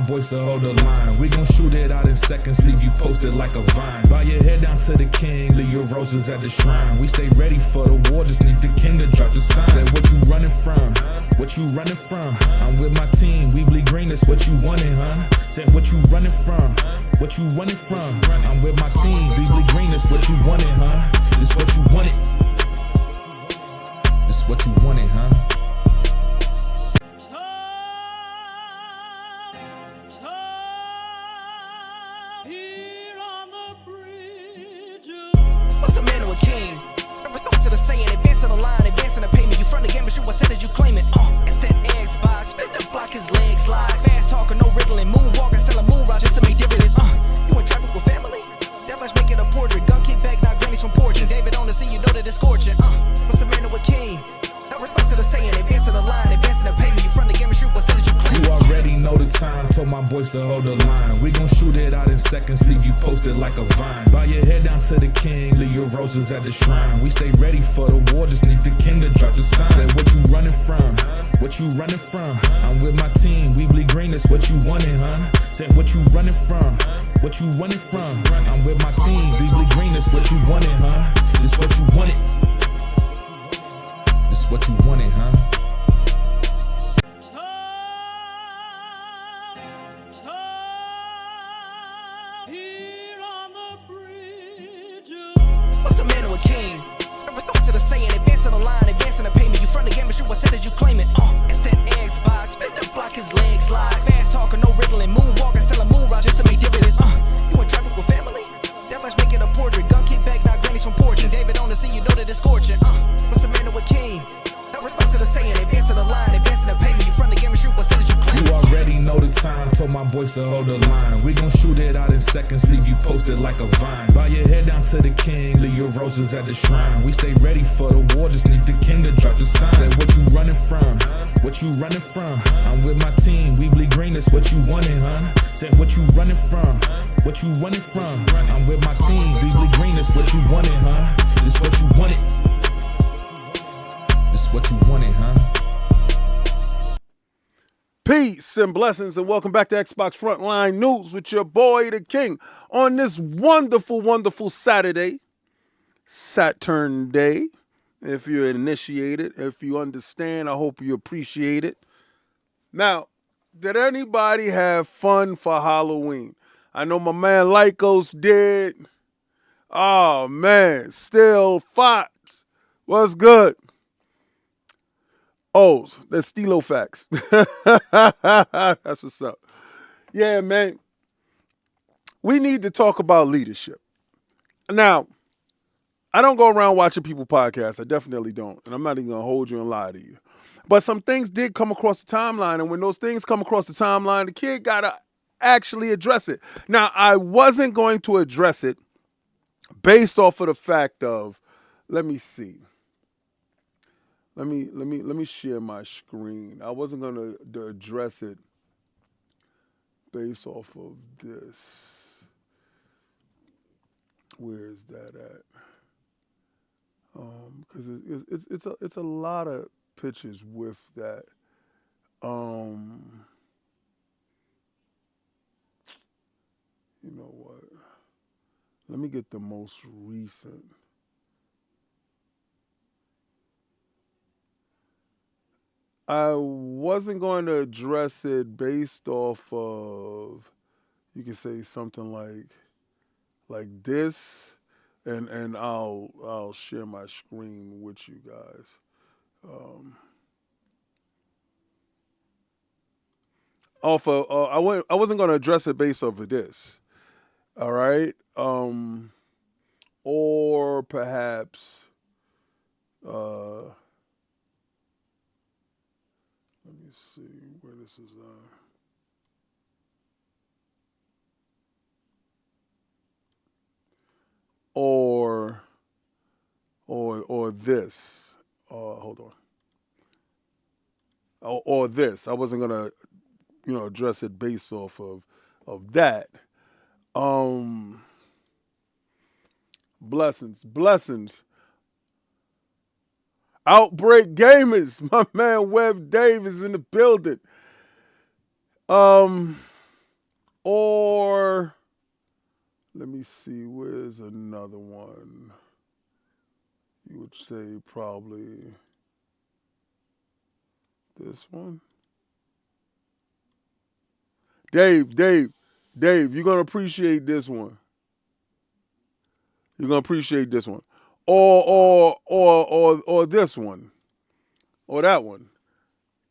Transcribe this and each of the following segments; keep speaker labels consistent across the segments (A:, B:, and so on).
A: boys to hold the line. We gon' shoot it out in seconds, leave you posted like a vine. Bow your head down to the king, leave your roses at the shrine. We stay ready for the war, just need the king to drop the sign. Say what you running from, what you running from? I'm with my team, we bleed green, that's what you wanted, huh? Say what you running from, what you running from? I'm with my team, we bleed green, that's what you wanted, huh? This what you wanted, this what you wanted, huh?
B: What's a man to a king? What's it saying? Advancing the line, advancing the payment. You front the game, but shoot what said as you claim it. It's that Xbox, spin the block, his legs slide. Fast talker, no riddling, moonwalking, selling moon rock just to make dividends. You in traffic with family? That much making a portrait. Gun kick back, not grannies from porches. David on the sea, you know that it's scorching. What's a man to a king? What's it saying? Advancing the line, advancing the payment. You front the game, but shoot what said as you claim it.
A: You already know the time, told my boys to hold the line. We gon' shoot it out in seconds, leave you posted like a vine. Bow your head down to the king, leave your roses at the shrine. We stay ready for the war, just need the king to drop the sign. Say what you running from, what you running from? I'm with my team, we bleed green, that's what you wanted, huh? Say what you running from, what you running from? I'm with my team, we bleed green, that's what you wanted, huh? This what you wanted, this what you wanted, huh?
B: What's a man to a king? What's it saying? Advancing the line, advancing the payment. You front the game, but shoot what said as you claim it. It's that Xbox, spin the block, his legs slide. Fast talker, no riddling, moonwalking, selling moon rock just to make dividends. You in traffic with family? That much making a portrait. Gun kick back, not grannies from porches. David on the sea, you know that it's scorching. What's a man to a king? What's it saying? Advancing the line, advancing the payment. You front the game, but shoot what said as you claim it.
A: You already know the time, told my boys to hold the line. We gon' shoot it out in seconds, leave you posted like a vine. Bow your head down to the king, leave your roses at the shrine. We stay ready for the war, just need the king to drop the sign. Say what you running from, what you running from? I'm with my team, we bleed green, that's what you wanted, huh? Say what you running from, what you running from? I'm with my team, we bleed green, that's what you wanted, huh? This what you wanted, this what you wanted, huh?
C: Peace and blessings, and welcome back to Xbox Frontline News with your boy, the King, on this wonderful, wonderful Saturday, Saturn Day. If you're initiated, if you understand, I hope you appreciate it. Now, did anybody have fun for Halloween? I know my man Lycos did. Oh, man, Still Fox, what's good? Oh, that's Stilo Facts. That's what's up. Yeah, man. We need to talk about leadership. Now, I don't go around watching people podcasts. I definitely don't. And I'm not even going to hold you and lie to you. But some things did come across the timeline. And when those things come across the timeline, the kid got to actually address it. Now, I wasn't going to address it based off of the fact of, let me see. Let me share my screen. I wasn't going to address it based off of this. Where is that at? Because it's a lot of pictures with that. You know what? Let me get the most recent. I wasn't going to address it based off of, you can say something like this, and I'll share my screen with you guys. I wasn't going to address it based off of this. All right, or perhaps. Let me see where this is or this. Hold on. Or this. I wasn't gonna, address it based off of that. Blessings. Outbreak Gamers, my man Webb Dave is in the building. Or let me see, where's another one? You would say probably this one. Dave, you're gonna appreciate this one. You're gonna appreciate this one. Or this one. Or that one.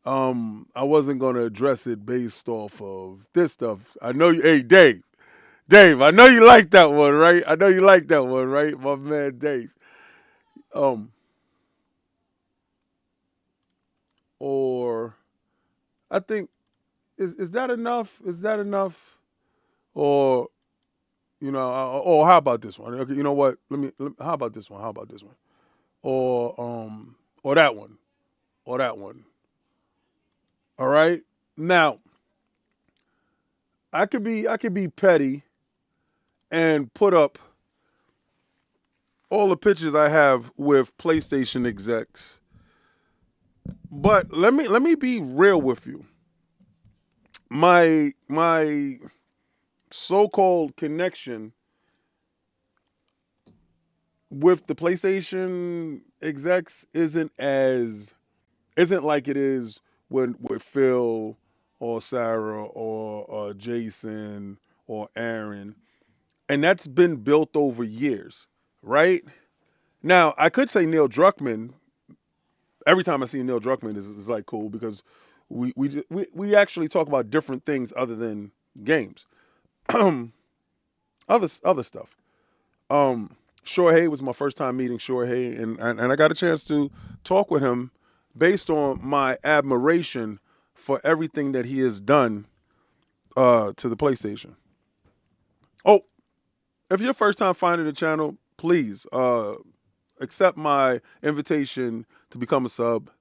C: I wasn't gonna address it based off of this stuff. I know you. Hey, Dave, I know you like that one, right? I know you like that one, right, my man, Dave. Um, or I think is that enough? Is that enough? Or or how about this one? Okay, you know what? How about this one? How about this one? Or that one, or that one. All right. Now, I could be petty and put up all the pictures I have with PlayStation execs. But let me be real with you. My so-called connection with the PlayStation execs isn't like it is when with Phil or Sarah or Jason or Aaron, and that's been built over years, right? Now I could say Neil Druckmann. Every time I see Neil Druckmann is like cool because we actually talk about different things other than games, other stuff. Shohei was my first time meeting Shohei, and I got a chance to talk with him based on my admiration for everything that he has done to the PlayStation. Oh, if you're first time finding the channel, please accept my invitation to become a sub.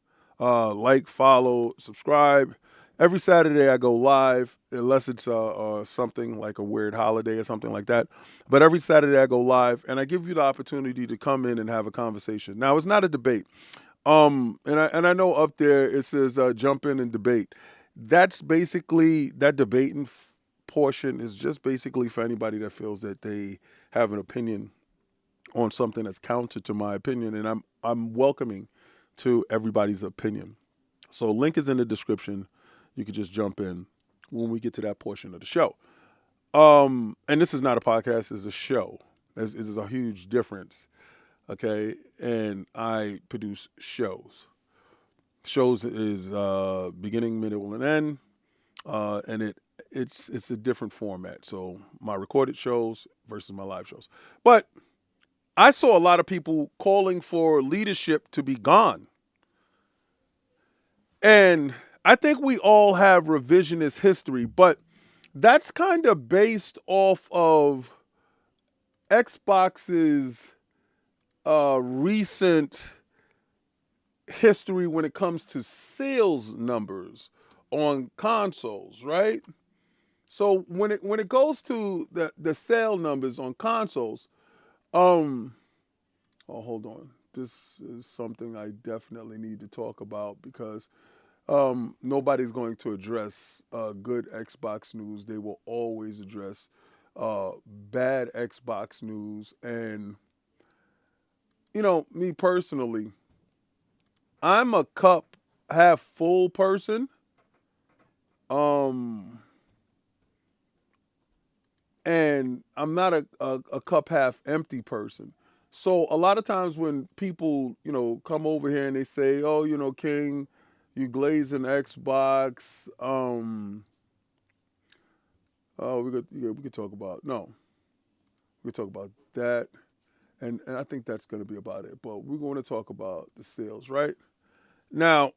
C: Like, follow, subscribe. Every Saturday I go live, unless it's something like a weird holiday or something like that. But every Saturday I go live, and I give you the opportunity to come in and have a conversation. Now, it's not a debate. And I know up there it says jump in and debate. That's basically that debating portion is just basically for anybody that feels that they have an opinion on something that's counter to my opinion, and I'm welcoming to everybody's opinion. So link is in the description. You can just jump in when we get to that portion of the show. And this is not a podcast; it's a show. This is a huge difference. Okay, and I produce shows. Shows is beginning, middle, and end, and it's a different format. So my recorded shows versus my live shows. But I saw a lot of people calling for leadership to be gone, and I think we all have revisionist history, but that's kind of based off of Xbox's recent history when it comes to sales numbers on consoles, right? So when it goes to the sale numbers on consoles, oh, hold on. This is something I definitely need to talk about because nobody's going to address good Xbox news. They will always address bad Xbox news. And, me personally, I'm a cup half full person. And I'm not a cup half empty person. So a lot of times when people, come over here and they say, oh, King, you glazing Xbox. Oh, we could talk about we could talk about that, and I think that's going to be about it. But we're going to talk about the sales, right? Now,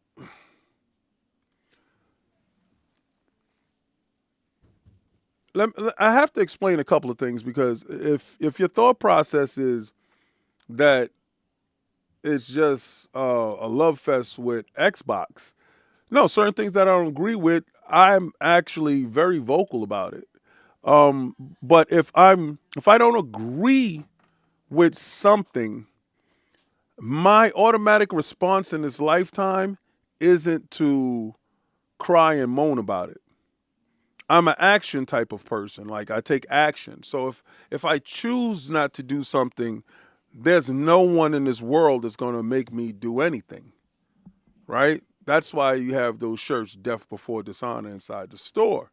C: I have to explain a couple of things because if your thought process is that it's just a love fest with Xbox, no, certain things that I don't agree with, I'm actually very vocal about it. But if I don't agree with something, my automatic response in this lifetime isn't to cry and moan about it. I'm an action type of person. Like I take action. So if I choose not to do something, there's no one in this world that's going to make me do anything, right? That's why you have those shirts, "Death Before Dishonor," inside the store.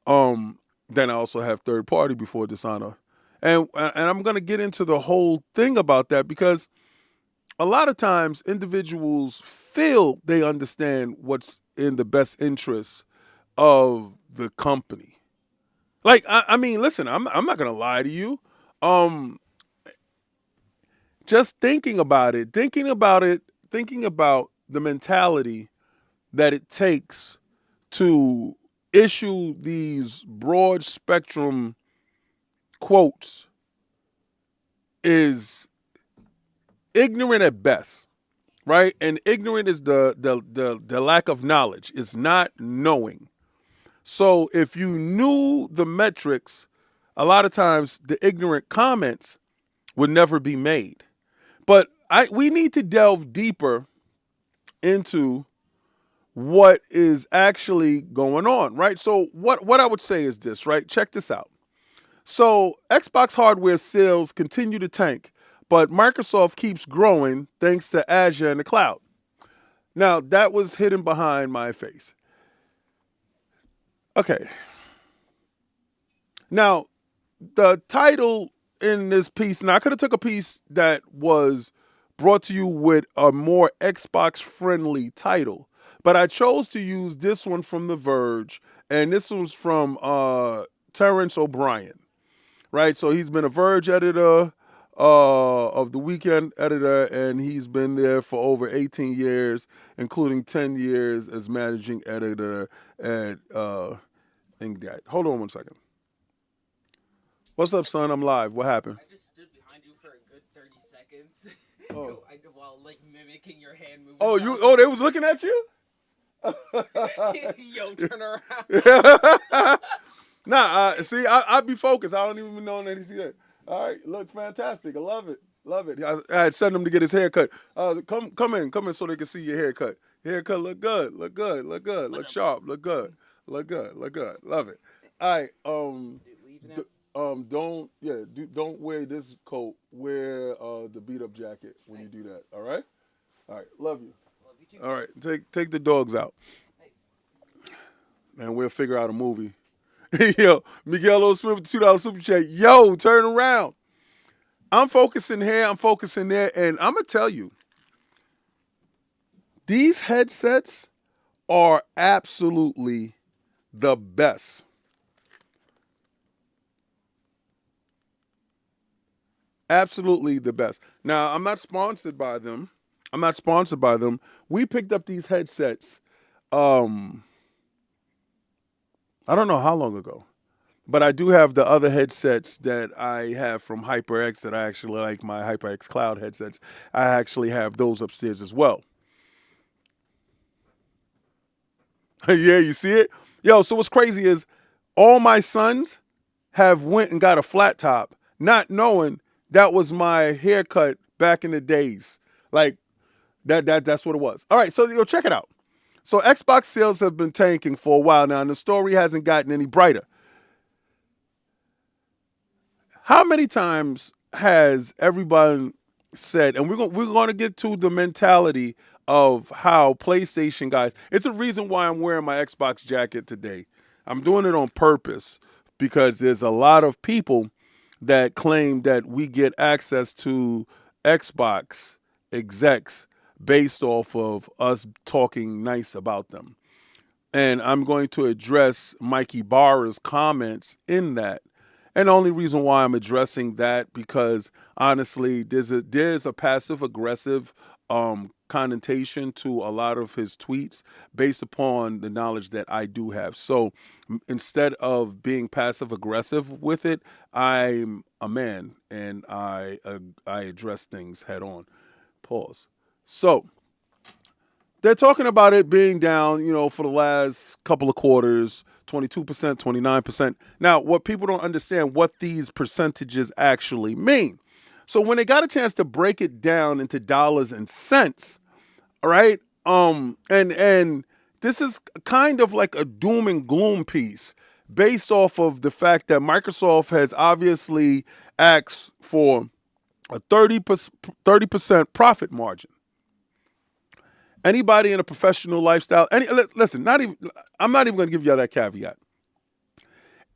C: Then I also have "Third Party Before Dishonor," and I'm going to get into the whole thing about that because a lot of times individuals feel they understand what's in the best interest of the company. Like I mean, listen, I'm not going to lie to you. Um, just thinking about the mentality that it takes to issue these broad spectrum quotes is ignorant at best, right? And ignorant is the lack of knowledge. It's not knowing. So if you knew the metrics, a lot of times the ignorant comments would never be made. But we need to delve deeper into what is actually going on, right? So what I would say is this, right? Check this out. So Xbox hardware sales continue to tank, but Microsoft keeps growing thanks to Azure and the cloud. Now, that was hidden behind my face. Okay. Now, the title in this piece, now I could have took a piece that was brought to you with a more Xbox friendly title, but I chose to use this one from The Verge, and this was from Terrence O'Brien, right? So he's been a Verge editor, of the Weekend editor, and he's been there for over 18 years, including 10 years as managing editor at Ingdat. Hold on one second. What's up, son? I'm live. What happened?
D: I just stood behind you for a good 30 seconds.
C: Oh.
D: While like mimicking your hand movements.
C: Oh, they was looking at you?
D: Yo, turn around.
C: See, I'd be focused. I don't even know that he's here. All right, look fantastic. I love it. Love it. I had sent him to get his haircut. Come in so they can see your haircut. Your haircut look good. Look good. Look good. Look sharp. Look good. Look good. Look good. Love it. All right. Don't wear this coat. Wear the beat up jacket when you do that. All right. All right. Love you.
D: Love you too.
C: All right. Take the dogs out. And we'll figure out a movie. Yo, Miguel O. Smith with the $2 super chat. Yo, turn around. I'm focusing here. I'm focusing there. And I'm going to tell you, these headsets are absolutely the best. Absolutely the best. Now, I'm not sponsored by them. We picked up these headsets, I don't know how long ago, but I do have the other headsets that I have from HyperX that I actually like, my HyperX Cloud headsets. I actually have those upstairs as well. Yeah, you see it? Yo, so what's crazy is all my sons have went and got a flat top, not knowing that was my haircut back in the days. Like, that's what it was. All right, so check it out. So Xbox sales have been tanking for a while now, and the story hasn't gotten any brighter. How many times has everyone said, and we're going to get to the mentality of how PlayStation guys, it's a reason why I'm wearing my Xbox jacket today. I'm doing it on purpose because there's a lot of people that claim that we get access to Xbox execs based off of us talking nice about them. And I'm going to address Mikey Barra's comments in that. And the only reason why I'm addressing that, because honestly, there's a passive aggressive connotation to a lot of his tweets based upon the knowledge that I do have. So instead of being passive aggressive with it, I'm a man and I address things head on. Pause. So they're talking about it being down, for the last couple of quarters, 22%, 29%. Now, what people don't understand what these percentages actually mean. So when they got a chance to break it down into dollars and cents, all right, and this is kind of like a doom and gloom piece based off of the fact that Microsoft has obviously asked for a 30% profit margin. Anybody in a professional lifestyle, listen, I'm not even going to give y'all that caveat.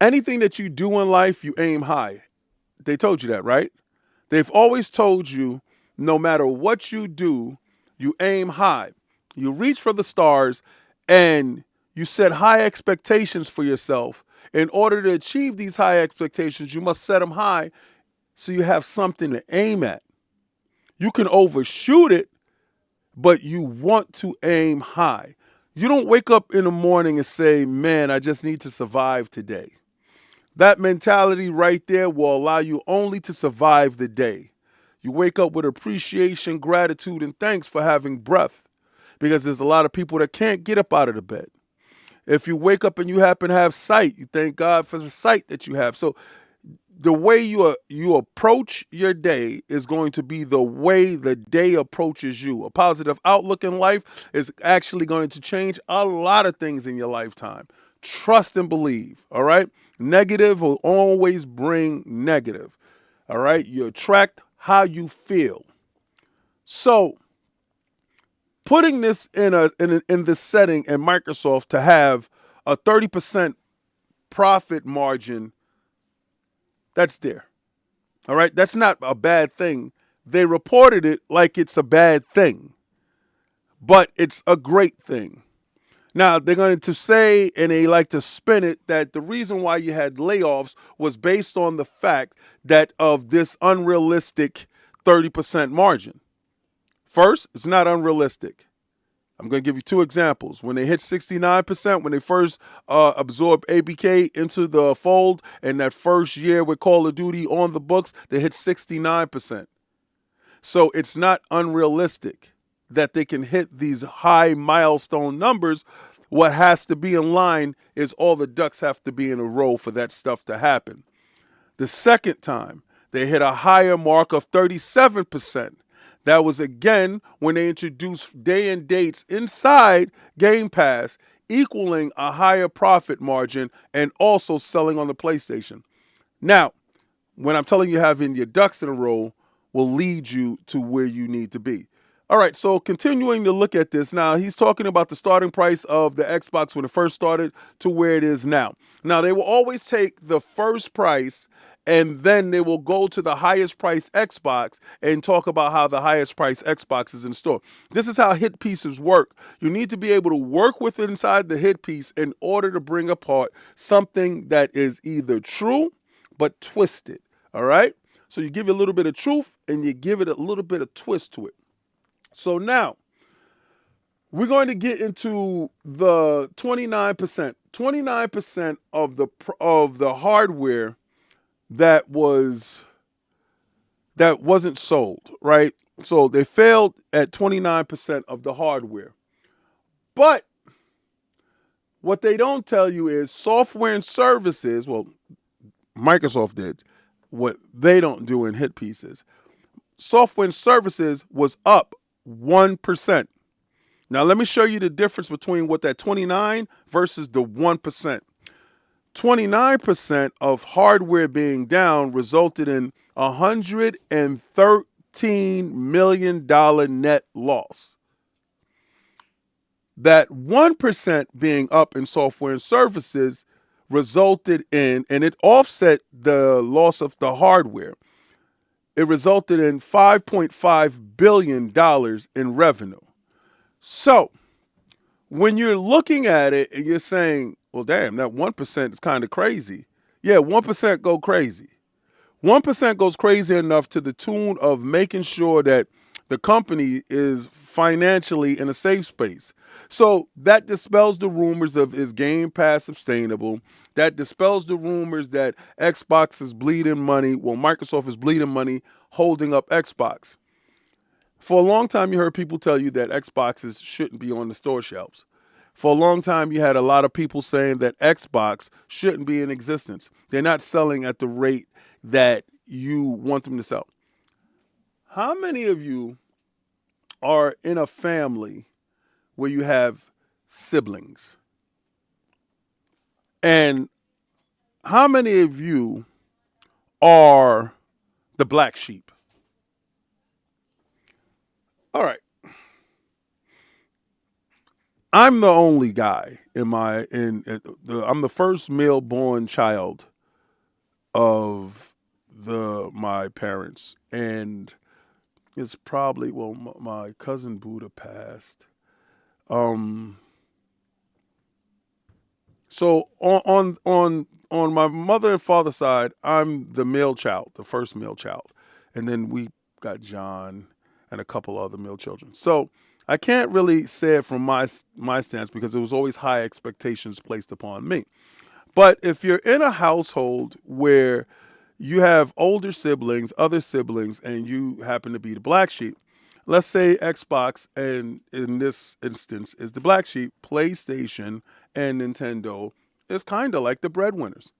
C: Anything that you do in life, you aim high. They told you that, right? They've always told you, no matter what you do, you aim high. You reach for the stars and you set high expectations for yourself. In order to achieve these high expectations, you must set them high so you have something to aim at. You can overshoot it, but you want to aim high. You don't wake up in the morning and say, man, I just need to survive today. That mentality right there will allow you only to survive the day. You wake up with appreciation, gratitude, and thanks for having breath, because there's a lot of people that can't get up out of the bed. If you wake up and you happen to have sight, you thank God for the sight that you have. So the way you approach your day is going to be the way the day approaches you. A positive outlook in life is actually going to change a lot of things in your lifetime. Trust and believe, all right? Negative will always bring negative, all right? You attract how you feel. So putting this in this setting in Microsoft to have a 30% profit margin, that's there. All right? That's not a bad thing. They reported it like it's a bad thing, but it's a great thing. Now, they're going to say, and they like to spin it, that the reason why you had layoffs was based on the fact that of this unrealistic 30% margin. First, it's not unrealistic. I'm going to give you two examples. When they hit 69%, when they first absorbed ABK into the fold, and that first year with Call of Duty on the books, they hit 69%. So it's not unrealistic that they can hit these high milestone numbers. What has to be in line is all the ducks have to be in a row for that stuff to happen. The second time, they hit a higher mark of 37%. That was, again, when they introduced day and dates inside Game Pass, equaling a higher profit margin and also selling on the PlayStation. Now, when I'm telling you having your ducks in a row will lead you to where you need to be. All right, so continuing to look at this, now he's talking about the starting price of the Xbox when it first started to where it is now. Now, they will always take the first price and then they will go to the highest price Xbox and talk about how the highest price Xbox is in store. This is how hit pieces work. You need to be able to work with inside the hit piece in order to bring apart something that is either true but twisted, all right? So you give it a little bit of truth and you give it a little bit of twist to it. So now, we're going to get into the 29%. 29% of the hardware that wasn't sold, right? So they failed at 29% of the hardware. But what they don't tell you is software and services, well, Microsoft did what they don't do in hit pieces. Software and services was up 1%. Now, let me show you the difference between what that 29 versus the 1%. 29% of hardware being down resulted in $113 million net loss. That 1% being up in software and services resulted in, and it offset the loss of the hardware. It resulted in $5.5 billion in revenue. So when you're looking at it and you're saying, well, damn, that 1% is kind of crazy. Yeah, 1% go crazy. 1% goes crazy enough to the tune of making sure that the company is financially in a safe space. So that dispels the rumors of is Game Pass sustainable? That dispels the rumors that Xbox is bleeding money. Well, Microsoft is bleeding money holding up Xbox. For a long time, you heard people tell you that Xboxes shouldn't be on the store shelves. For a long time, you had a lot of people saying that Xbox shouldn't be in existence. They're not selling at the rate that you want them to sell. How many of you are in a family where you have siblings? And how many of you are the black sheep? All right. I'm the only guy I'm the first male born child of my parents, and it's probably my cousin Buddha passed. So on my mother and father side, I'm the male child, the first male child, and then we got John and a couple other male children. So I can't really say it from my stance because there was always high expectations placed upon me. But if you're in a household where you have older siblings, other siblings, and you happen to be the black sheep, let's say Xbox, and in this instance is the black sheep, PlayStation and Nintendo is kind of like the breadwinners.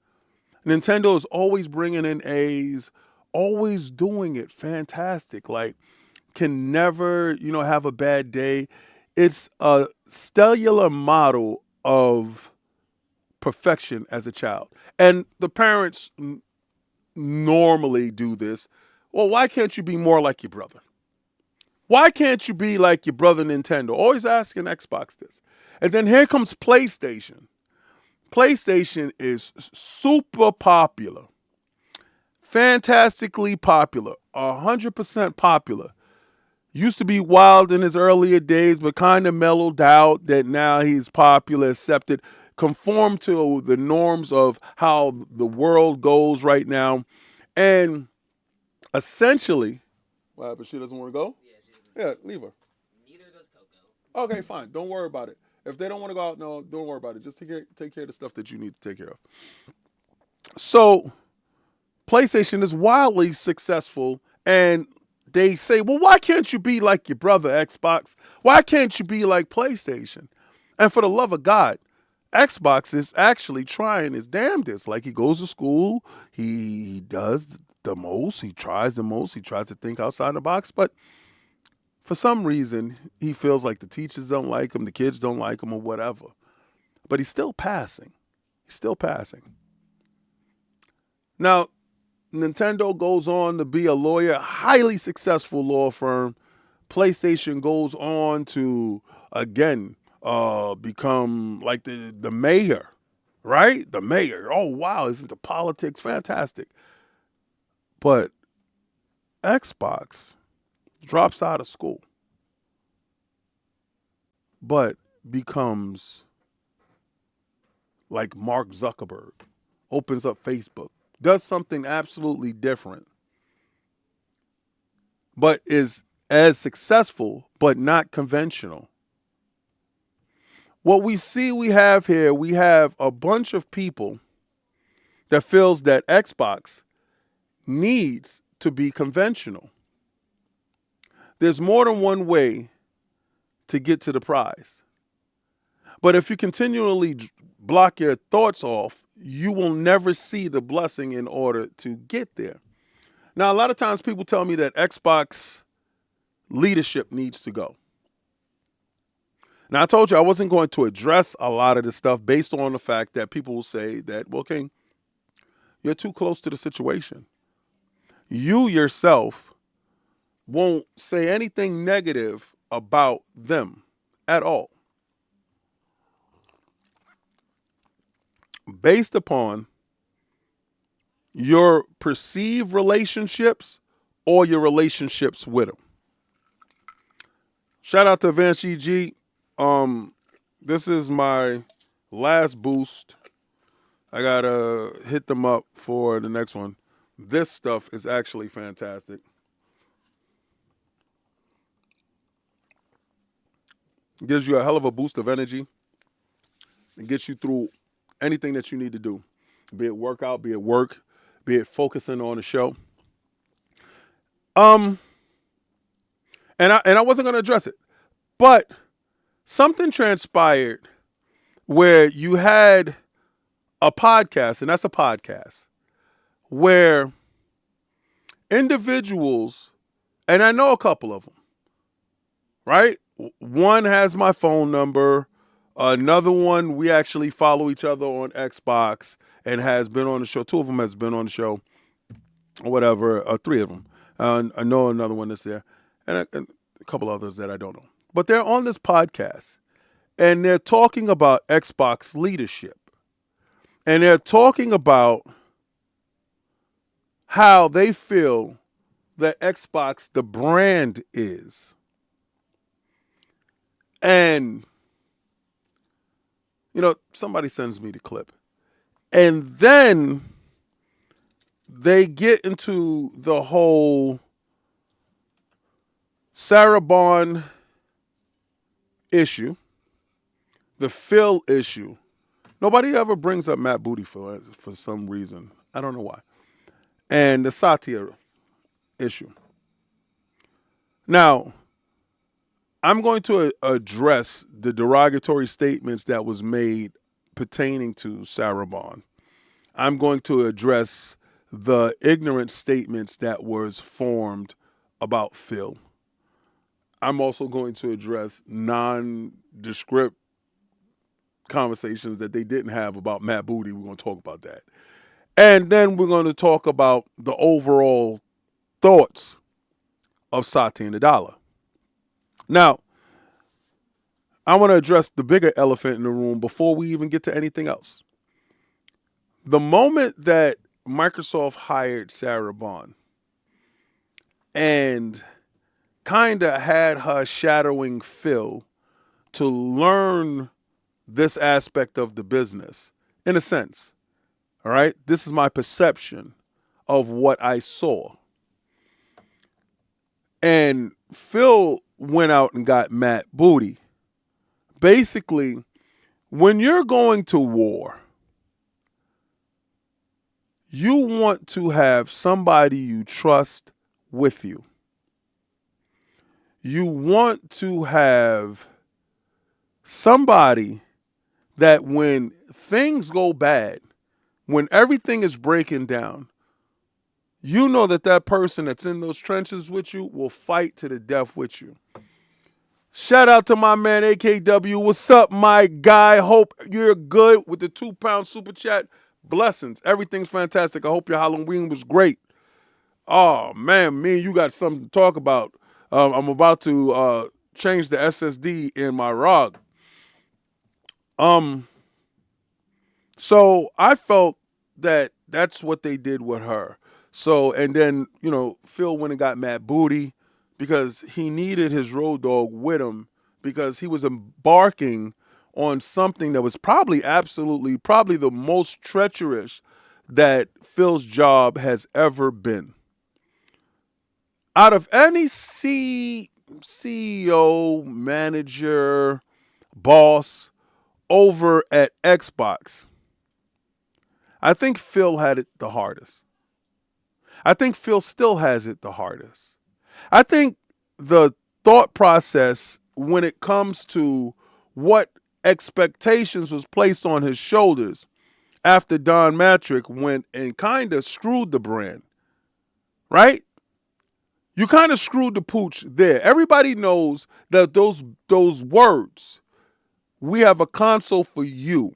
C: Nintendo is always bringing in A's, always doing it fantastic. Like, can never, have a bad day. It's a stellar model of perfection as a child. And the parents normally do this. Well, why can't you be more like your brother? Why can't you be like your brother Nintendo? Always asking Xbox this. And then here comes PlayStation. PlayStation is super popular. Fantastically popular. 100% popular. Used to be wild in his earlier days, but kind of mellowed out that now he's popular, accepted, conformed to the norms of how the world goes right now. And essentially, what, but she doesn't want to go?
D: Yeah, she doesn't.
C: Yeah, leave her.
D: Neither does Coco.
C: Okay, fine. Don't worry about it. If they don't want to go out, no, don't worry about it. Just take care of the stuff that you need to take care of. So, PlayStation is wildly successful, and they say, well, why can't you be like your brother, Xbox? Why can't you be like PlayStation? And for the love of God, Xbox is actually trying his damnedest. Like, he goes to school, he does the most, he tries the most, he tries to think outside the box, but for some reason, he feels like the teachers don't like him, the kids don't like him, or whatever. But he's still passing. He's still passing. Now, Nintendo goes on to be a lawyer, highly successful law firm. PlayStation goes on to, again, become like the mayor, right? The mayor. Oh, wow, isn't the politics fantastic? But Xbox drops out of school, but becomes like Mark Zuckerberg, opens up Facebook, does something absolutely different, but is as successful, but not conventional. What we have here, we have a bunch of people that feels that Xbox needs to be conventional. There's more than one way to get to the prize. But if you continually block your thoughts off, you will never see the blessing in order to get there. Now, a lot of times people tell me that Xbox leadership needs to go. Now, I told you I wasn't going to address a lot of this stuff based on the fact that people will say that, well, King, you're too close to the situation. You yourself won't say anything negative about them at all, based upon your perceived relationships or your relationships with them. Shout out to Vanshi G. This is my last boost. I gotta hit them up for the next one. This stuff is actually fantastic. It gives you a hell of a boost of energy. It gets you through anything that you need to do, be it workout, be it work, be it focusing on the show. And I wasn't going to address it, but something transpired where you had a podcast, and that's a podcast, where individuals, and I know a couple of them, right? One has my phone number. Another one, we actually follow each other on Xbox and has been on the show. Two of them has been on the show, or whatever, three of them. I know another one that's there, and a couple others that I don't know. But they're on this podcast, and they're talking about Xbox leadership. And they're talking about how they feel that Xbox, the brand, is. And, somebody sends me the clip. And then they get into the whole Sarah Bond issue, the Phil issue. Nobody ever brings up Matt Booty for some reason. I don't know why. And the Satya issue. Now, I'm going to address the derogatory statements that was made pertaining to Sarah Bond. I'm going to address the ignorant statements that was formed about Phil. I'm also going to address nondescript conversations that they didn't have about Matt Booty. We're going to talk about that. And then we're going to talk about the overall thoughts of Satya and the dollar. Now, I want to address the bigger elephant in the room before we even get to anything else. The moment that Microsoft hired Sarah Bond and kind of had her shadowing Phil to learn this aspect of the business, in a sense, all right? This is my perception of what I saw. And Phil went out and got Matt Booty. Basically, when you're going to war, you want to have somebody you trust with you. You want to have somebody that when things go bad, when everything is breaking down, you know that person that's in those trenches with you will fight to the death with you. Shout out to my man AKW. What's up, my guy? Hope you're good with the 2-pound super chat. Blessings. Everything's fantastic. I hope your Halloween was great. Oh, man, me and you got something to talk about. I'm about to change the SSD in my ROG. So I felt that that's what they did with her. So, and then, Phil went and got Matt Booty because he needed his road dog with him because he was embarking on something that was probably the most treacherous that Phil's job has ever been. Out of any CEO, manager, boss over at Xbox, I think Phil had it the hardest. I think Phil still has it the hardest. I think the thought process when it comes to what expectations was placed on his shoulders after Don Matrick went and kind of screwed the brand, right? You kind of screwed the pooch there. Everybody knows that those words, "we have a console for you,"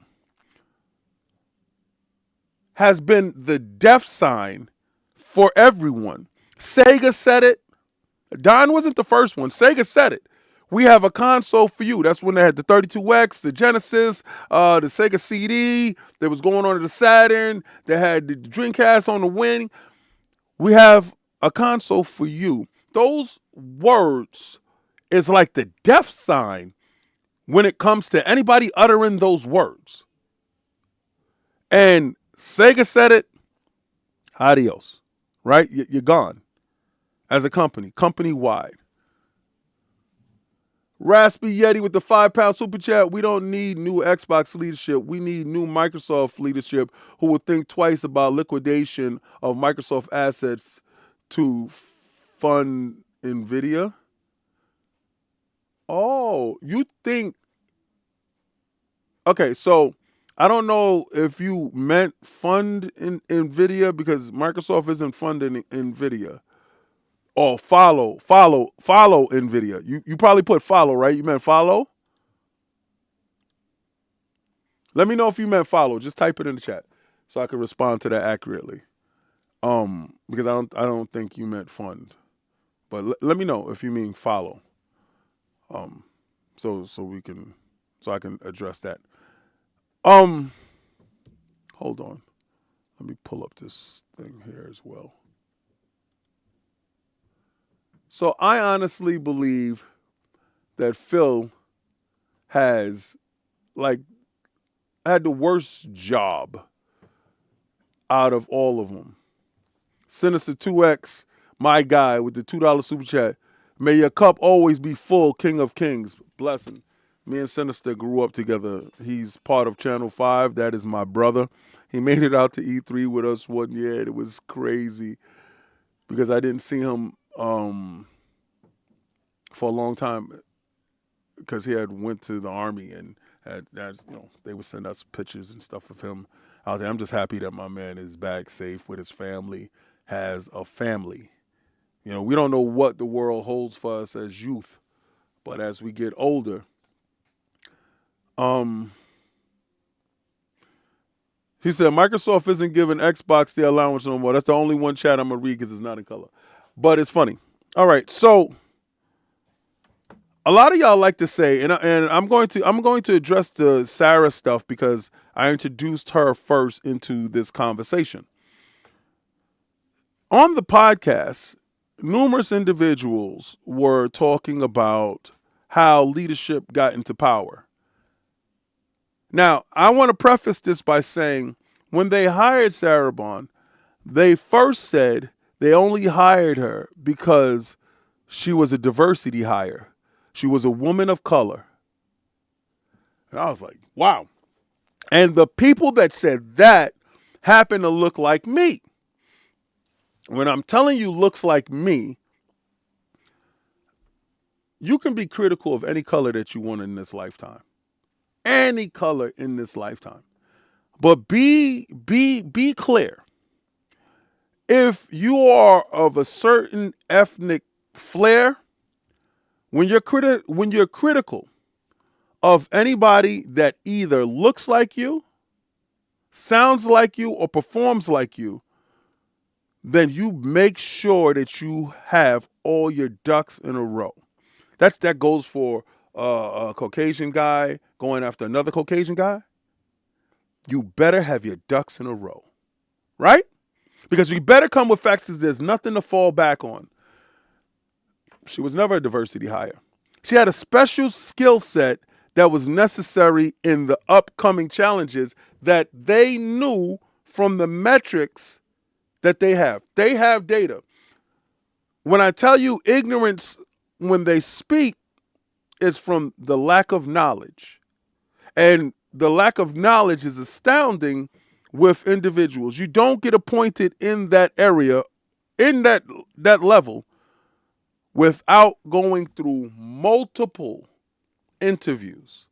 C: has been the death sign for everyone. Sega said it. Don wasn't the first one. Sega said it. "We have a console for you." That's when they had the 32X, the Genesis, the Sega CD. That was going on to the Saturn. They had the Dreamcast on the wing. "We have a console for you." Those words is like the death sign when it comes to anybody uttering those words. And Sega said it. Adios. Right? You're gone. As a company-wide. Raspy Yeti with the 5-pound super chat. "We don't need new Xbox leadership. We need new Microsoft leadership who will think twice about liquidation of Microsoft assets to fund NVIDIA." Oh, you think... Okay, so I don't know if you meant fund in NVIDIA because Microsoft isn't funding NVIDIA. Or follow NVIDIA. You probably put follow, right? You meant follow? Let me know if you meant follow. Just type it in the chat so I can respond to that accurately. Because I don't think you meant fund. But let me know if you mean follow. So I can address that. Hold on. Let me pull up this thing here as well. So I honestly believe that Phil has had the worst job out of all of them. Sinister 2X, my guy with the $2 super chat. May your cup always be full, King of Kings. Blessing. Me and Sinister grew up together. He's part of Channel 5. That is my brother. He made it out to E3 with us one year. It was crazy because I didn't see him for a long time because he had went to the Army and they would send us pictures and stuff of him out there. I'm just happy that my man is back safe with his family, has a family. We don't know what the world holds for us as youth, but as we get older, he said Microsoft isn't giving Xbox the allowance no more. That's the only one chat I'm gonna read because it's not in color, but it's funny. All right, so a lot of y'all like to say, and I'm going to address the Sarah stuff because I introduced her first into this conversation. On the podcast, numerous individuals were talking about how leadership got into power. Now, I want to preface this by saying when they hired Sarah Bond, they first said they only hired her because she was a diversity hire. She was a woman of color. And I was like, wow. And the people that said that happen to look like me. When I'm telling you looks like me, you can be critical of any color that you want in this lifetime. Any color in this lifetime. But be clear. If you are of a certain ethnic flair, when you're critical of anybody that either looks like you, sounds like you, or performs like you, then you make sure that you have all your ducks in a row. That goes for a Caucasian guy going after another Caucasian guy. You better have your ducks in a row, right? Because you better come with facts because there's nothing to fall back on. She was never a diversity hire. She had a special skill set that was necessary in the upcoming challenges that they knew from the metrics that they have. They have data. When I tell you ignorance when they speak is from the lack of knowledge. And the lack of knowledge is astounding with individuals. You don't get appointed in that area, in that level, without going through multiple interviews,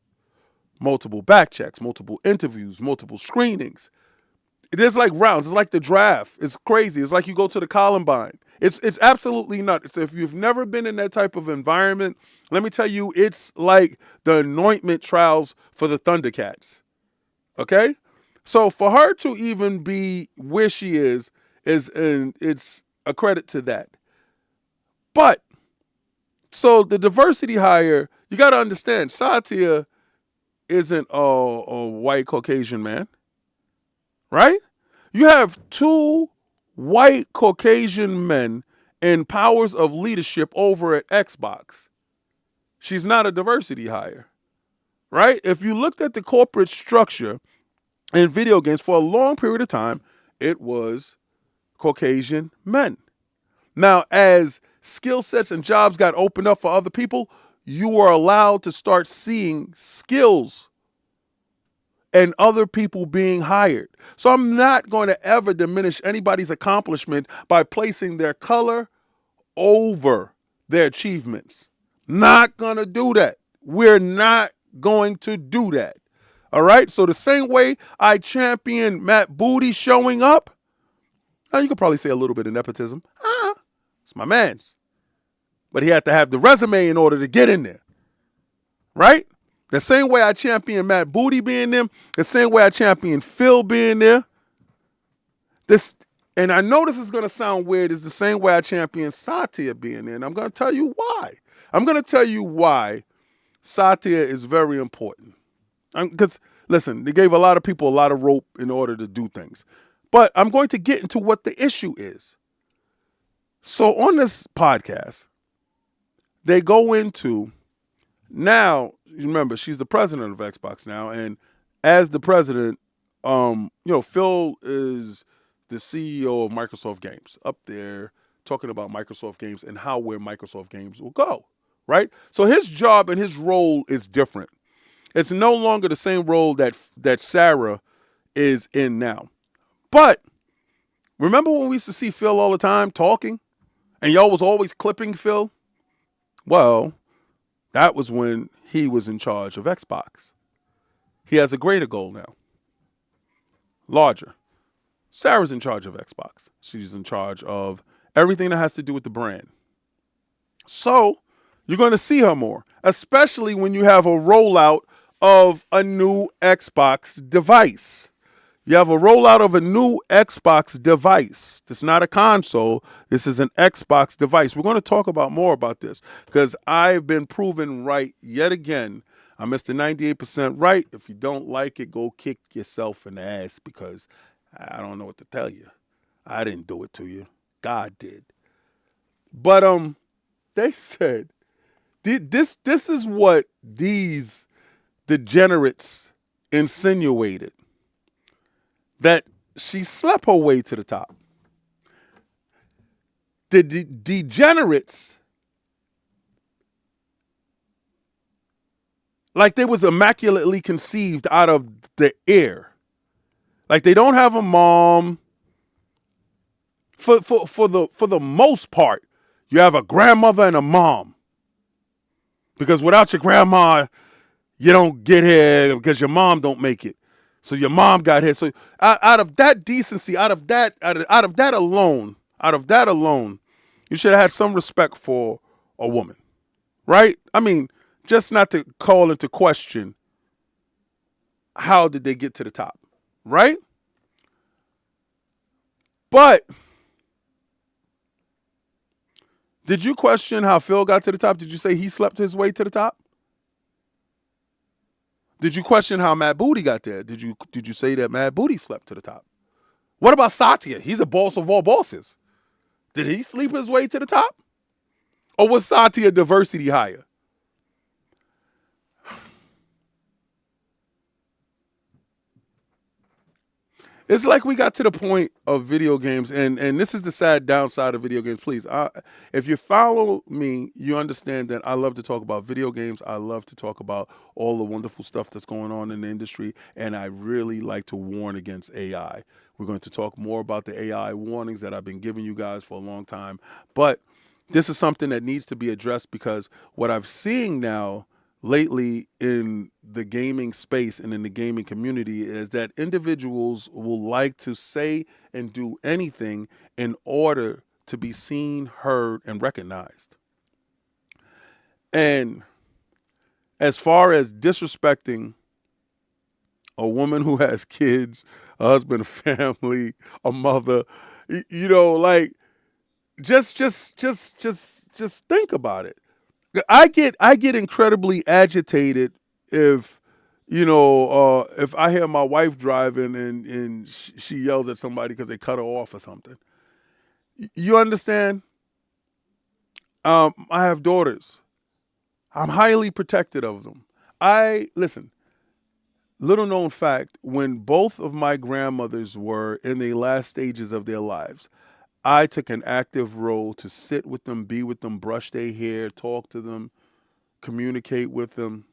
C: multiple back checks, multiple interviews, multiple screenings. There's like rounds. It's like the draft. It's crazy. It's like you go to the Columbine. It's absolutely nuts. So if you've never been in that type of environment, let me tell you, it's like the anointment trials for the Thundercats. Okay? So for her to even be where she is it's a credit to that. But, so the diversity hire, you got to understand, Satya isn't a white Caucasian man. Right? You have two white Caucasian men in powers of leadership over at Xbox. She's not a diversity hire. Right? If you looked at the corporate structure in video games for a long period of time, it was Caucasian men. Now, as skill sets and jobs got opened up for other people, you were allowed to start seeing skills and other people being hired. So I'm not going to ever diminish anybody's accomplishment by placing their color over their achievements. Not going to do that. We're not going to do that. All right? So the same way I champion Matt Booty showing up, now you could probably say a little bit of nepotism. It's my man's. But he had to have the resume in order to get in there. Right? The same way I champion Matt Booty being there, the same way I champion Phil being there. And I know this is going to sound weird, it's the same way I champion Satya being there. And I'm going to tell you why. I'm going to tell you why Satya is very important. Because, listen, they gave a lot of people a lot of rope in order to do things. But I'm going to get into what the issue is. So on this podcast, they go into, now, remember, she's the president of Xbox now. And as the president, Phil is the CEO of Microsoft Games, up there talking about Microsoft Games and where Microsoft Games will go, right? So his job and his role is different. It's no longer the same role that Sarah is in now. But remember when we used to see Phil all the time talking and y'all was always clipping Phil? Well, that was when he was in charge of Xbox. He has a greater goal now, larger. Sarah's in charge of Xbox. She's in charge of everything that has to do with the brand. So you're going to see her more, especially when you have a rollout of a new Xbox device. You have a rollout of a new Xbox device. This is not a console. This is an Xbox device. We're going to talk about more about this because I've been proven right yet again. I'm Mr. 98% right. If you don't like it, go kick yourself in the ass because I don't know what to tell you. I didn't do it to you. God did. But they said this is what these degenerates insinuated, that she slept her way to the top. The degenerates, like they was immaculately conceived out of the air. Like they don't have a mom. For the most part, you have a grandmother and a mom. Because without your grandma, you don't get here because your mom don't make it. So your mom got here. So out of that decency, out of that alone, you should have had some respect for a woman, right? I mean, just not to call into question how did they get to the top, right? But did you question how Phil got to the top? Did you say he slept his way to the top? Did you question how Matt Booty got there? Did you say that Matt Booty slept to the top? What about Satya? He's a boss of all bosses. Did he sleep his way to the top? Or was Satya diversity hire? It's like we got to the point of video games, and this is the sad downside of video games. Please, if you follow me, you understand that I love to talk about video games. I love to talk about all the wonderful stuff that's going on in the industry, and I really like to warn against AI. We're going to talk more about the AI warnings that I've been giving you guys for a long time, but this is something that needs to be addressed because what I'm seeing now lately in the gaming space and in the gaming community is that individuals will like to say and do anything in order to be seen, heard, and recognized. And as far as disrespecting a woman who has kids, a husband, a family, a mother, like just think about it. I get incredibly agitated if I hear my wife driving and she yells at somebody because they cut her off or something. You understand? I have daughters. I'm highly protected of them. Listen, little known fact, when both of my grandmothers were in the last stages of their lives, I took an active role to sit with them, be with them, brush their hair, talk to them, communicate with them,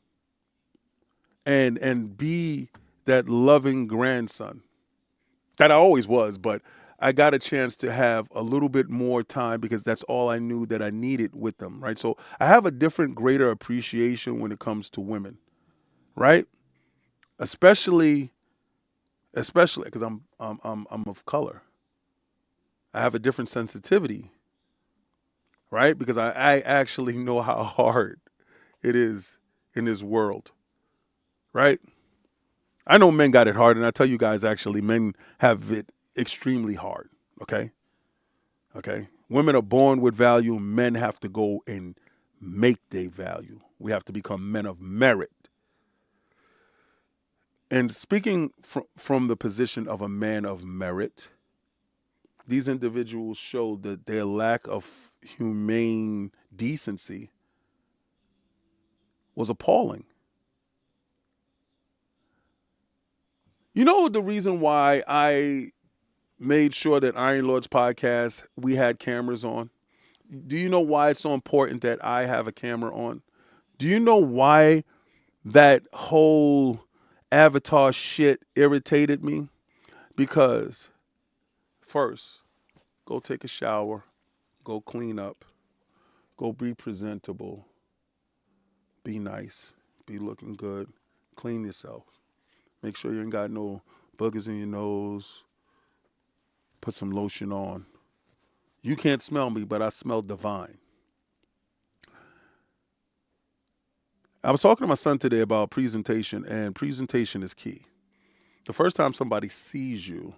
C: and be that loving grandson that I always was, but I got a chance to have a little bit more time because that's all I knew that I needed with them, right? So I have a different, greater appreciation when it comes to women, right? Especially because I'm of color. I have a different sensitivity, right? Because I actually know how hard it is in this world right? I know men got it hard, and I tell you guys, actually, men have it extremely hard, okay? Okay? Women are born with value. Men have to go and make their value. We have to become men of merit. And speaking from the position of a man of merit, these individuals show that their lack of humane decency was appalling. You know the reason why I made sure that Iron Lords podcast, we had cameras on? Do you know why it's so important that I have a camera on? Do you know why that whole avatar shit irritated me? Because first, go take a shower, go clean up, go be presentable, be nice, be looking good, clean yourself. Make sure you ain't got no boogers in your nose. Put some lotion on. You can't smell me, but I smell divine. I was talking to my son today about presentation, and presentation is key. The first time somebody sees you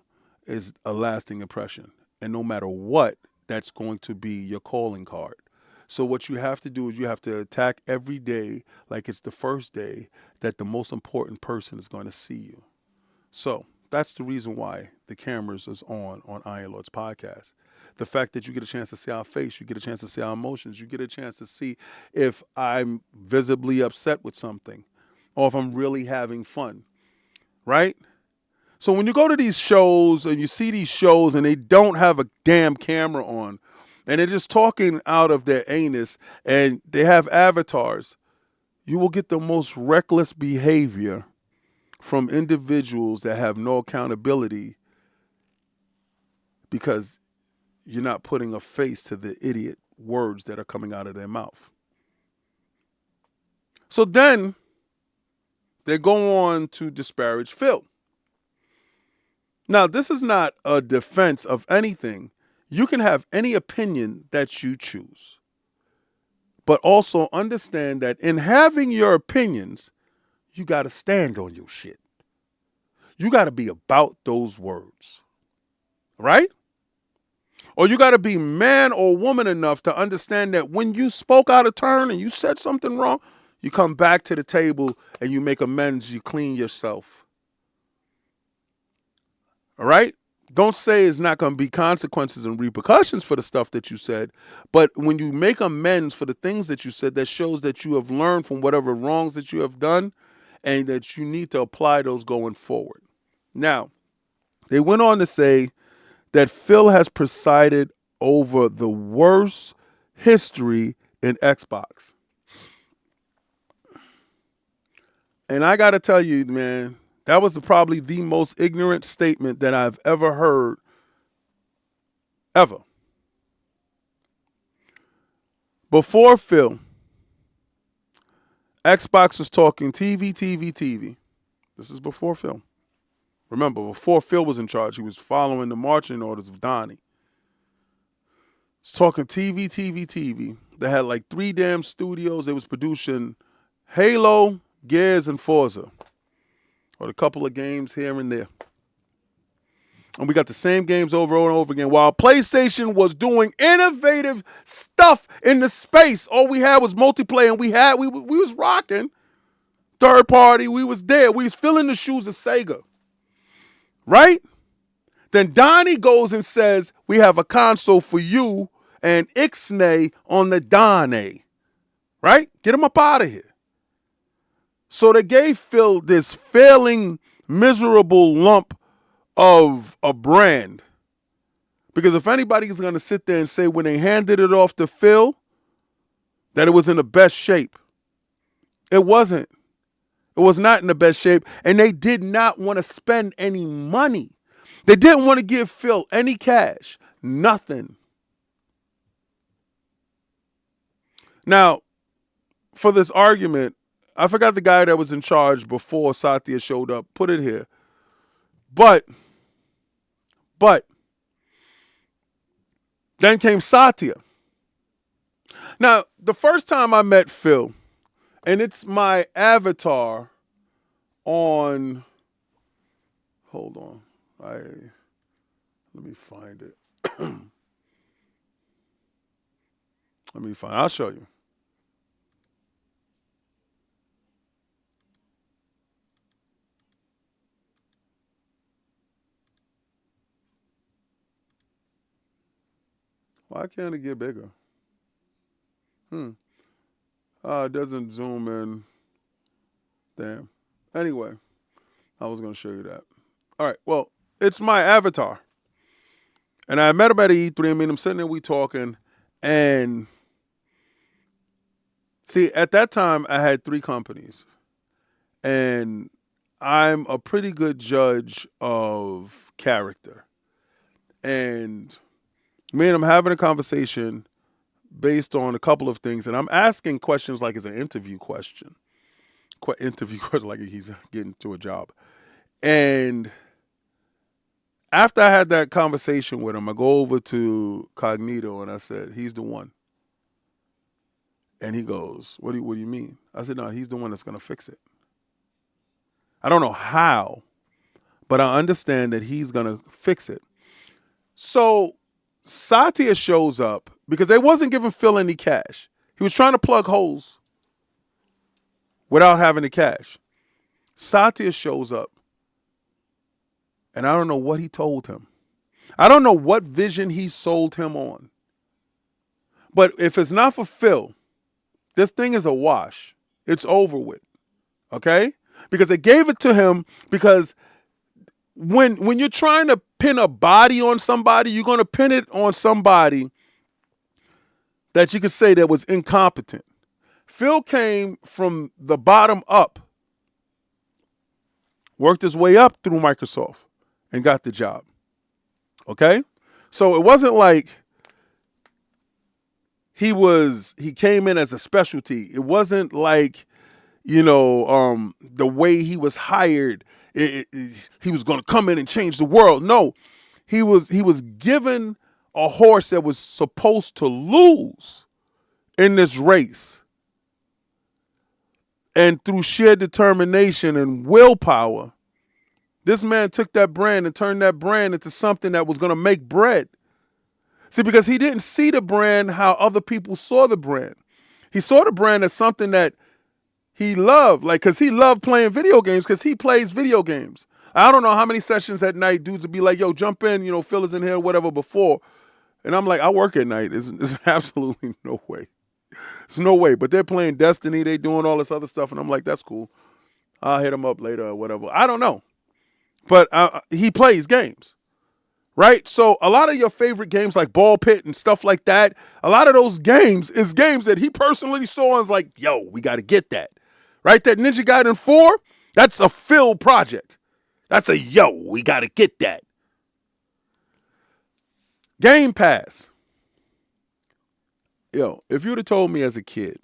C: is a lasting impression. And no matter what, that's going to be your calling card. So what you have to do is you have to attack every day like it's the first day that the most important person is going to see you. So that's the reason why the cameras is on Iron Lords podcast. The fact that you get a chance to see our face, you get a chance to see our emotions, you get a chance to see if I'm visibly upset with something or if I'm really having fun, right? So when you go to these shows and you see these shows and they don't have a damn camera on and they're just talking out of their anus and they have avatars, you will get the most reckless behavior from individuals that have no accountability because you're not putting a face to the idiot words that are coming out of their mouth. So then they go on to disparage Phil. Now, this is not a defense of anything. You can have any opinion that you choose. But also understand that in having your opinions, you got to stand on your shit. You got to be about those words. Right? Or you got to be man or woman enough to understand that when you spoke out of turn and you said something wrong, you come back to the table and you make amends, you clean yourself. All right? Don't say it's not going to be consequences and repercussions for the stuff that you said. But when you make amends for the things that you said, that shows that you have learned from whatever wrongs that you have done and that you need to apply those going forward. Now, they went on to say that Phil has presided over the worst history in Xbox. And I got to tell you, man, that was probably the most ignorant statement that I've ever heard, ever. Before Phil, Xbox was talking TV. This is before Phil. Remember, before Phil was in charge, he was following the marching orders of Donnie. He's talking TV. They had like 3 damn studios. They was producing Halo, Gears, and Forza. Or a couple of games here and there. And we got the same games over and over again. While PlayStation was doing innovative stuff in the space, all we had was multiplayer, and we was rocking. Third party, we was there. We was filling the shoes of Sega. Right? Then Donnie goes and says, we have a console for you and Ixnay on the Donnie. Right? Get him up out of here. So they gave Phil this failing, miserable lump of a brand. Because if anybody's going to sit there and say when they handed it off to Phil that it was in the best shape, it wasn't. It was not in the best shape, and they did not want to spend any money. They didn't want to give Phil any cash, nothing. Now, for this argument, I forgot the guy that was in charge before Satya showed up. Put it here. But, then came Satya. Now, the first time I met Phil, and it's my avatar on. Hold on. Let me find it. I'll show you. Why can't it get bigger? It doesn't zoom in. Damn. Anyway, I was going to show you that. All right. Well, it's my avatar. And I met him at E3. I mean, I'm sitting there, we talking. And see, at that time, I had 3 companies. And I'm a pretty good judge of character. And me and him having a conversation based on a couple of things. And I'm asking questions like it's an interview question. Interview question like he's getting to a job. And after I had that conversation with him, I go over to Cognito and I said, he's the one. And he goes, what do you mean? I said, no, he's the one that's going to fix it. I don't know how, but I understand that he's going to fix it. So Satya shows up because they wasn't giving Phil any cash. He was trying to plug holes without having the cash. Satya shows up. And I don't know what he told him. I don't know what vision he sold him on. But if it's not for Phil, this thing is a wash. It's over with. Okay? Because they gave it to him because when you're trying to pin a body on somebody, you're going to pin it on somebody that you could say that was incompetent. Phil came from the bottom up, worked his way up through Microsoft, and got the job. Okay? So it wasn't like he came in as a specialty. It wasn't like, the way he was hired, he was going to come in and change the world. No, he was given a horse that was supposed to lose in this race. And through sheer determination and willpower, this man took that brand and turned that brand into something that was going to make bread. See, because he didn't see the brand how other people saw the brand. He saw the brand as something that he loved, because he loved playing video games, because he plays video games. I don't know how many sessions at night dudes would be like, yo, jump in, Phil is in here, whatever, before. And I'm like, I work at night. There's absolutely no way. There's no way. But they're playing Destiny. They doing all this other stuff. And I'm like, that's cool. I'll hit him up later or whatever. I don't know. But he plays games, right? So a lot of your favorite games like Ball Pit and stuff like that, a lot of those games is games that he personally saw and was like, yo, we got to get that, right? That Ninja Gaiden 4, that's a Phil project. That's a, yo, we got to get that. Game Pass. Yo, if you would have told me as a kid,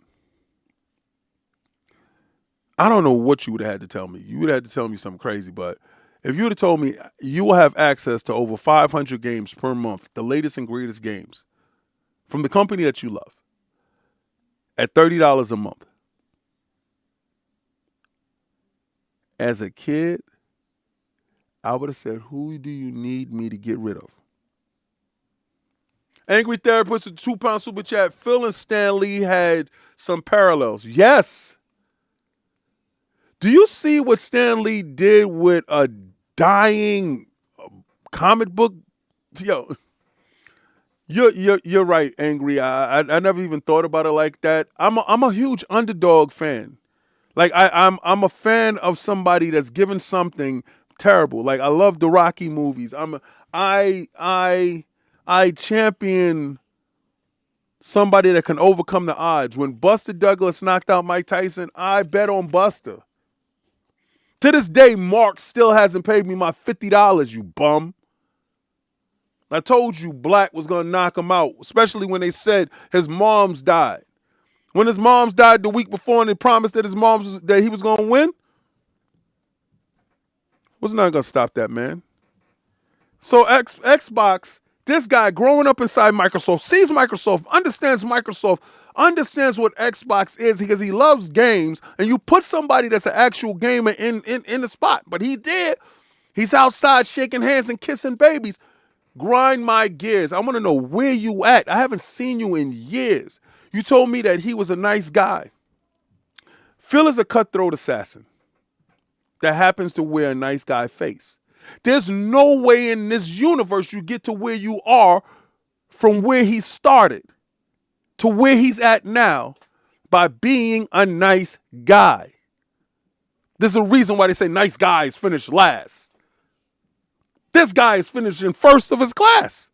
C: I don't know what you would have had to tell me. You would have had to tell me something crazy, but if you would have told me you will have access to over 500 games per month, the latest and greatest games from the company that you love at $30 a month. As a kid, I would have said, who do you need me to get rid of? Angry Therapist, a £2 super chat. Phil and Stan Lee had some parallels. Yes. Do you see what Stan Lee did with a dying comic book? Yo, you're right, Angry. I never even thought about it like that. I'm a huge underdog fan. Like I'm a fan of somebody that's given something terrible. Like I love the Rocky movies. I champion somebody that can overcome the odds. When Buster Douglas knocked out Mike Tyson, I bet on Buster. To this day, Mark still hasn't paid me my $50, you bum. I told you Black was going to knock him out, especially when they said his mom's died. When his mom's died the week before and they promised that that he was going to win, was not going to stop that, man. So Xbox, this guy growing up inside Microsoft, sees Microsoft, understands Microsoft, understands what Xbox is because he loves games, and you put somebody that's an actual gamer in the spot. But he did. He's outside shaking hands and kissing babies. Grind my gears. I want to know where you at. I haven't seen you in years. You told me that he was a nice guy. Phil is a cutthroat assassin that happens to wear a nice guy face. There's no way in this universe you get to where you are from where he started to where he's at now by being a nice guy. There's a reason why they say nice guys finish last. This guy is finishing first of his class.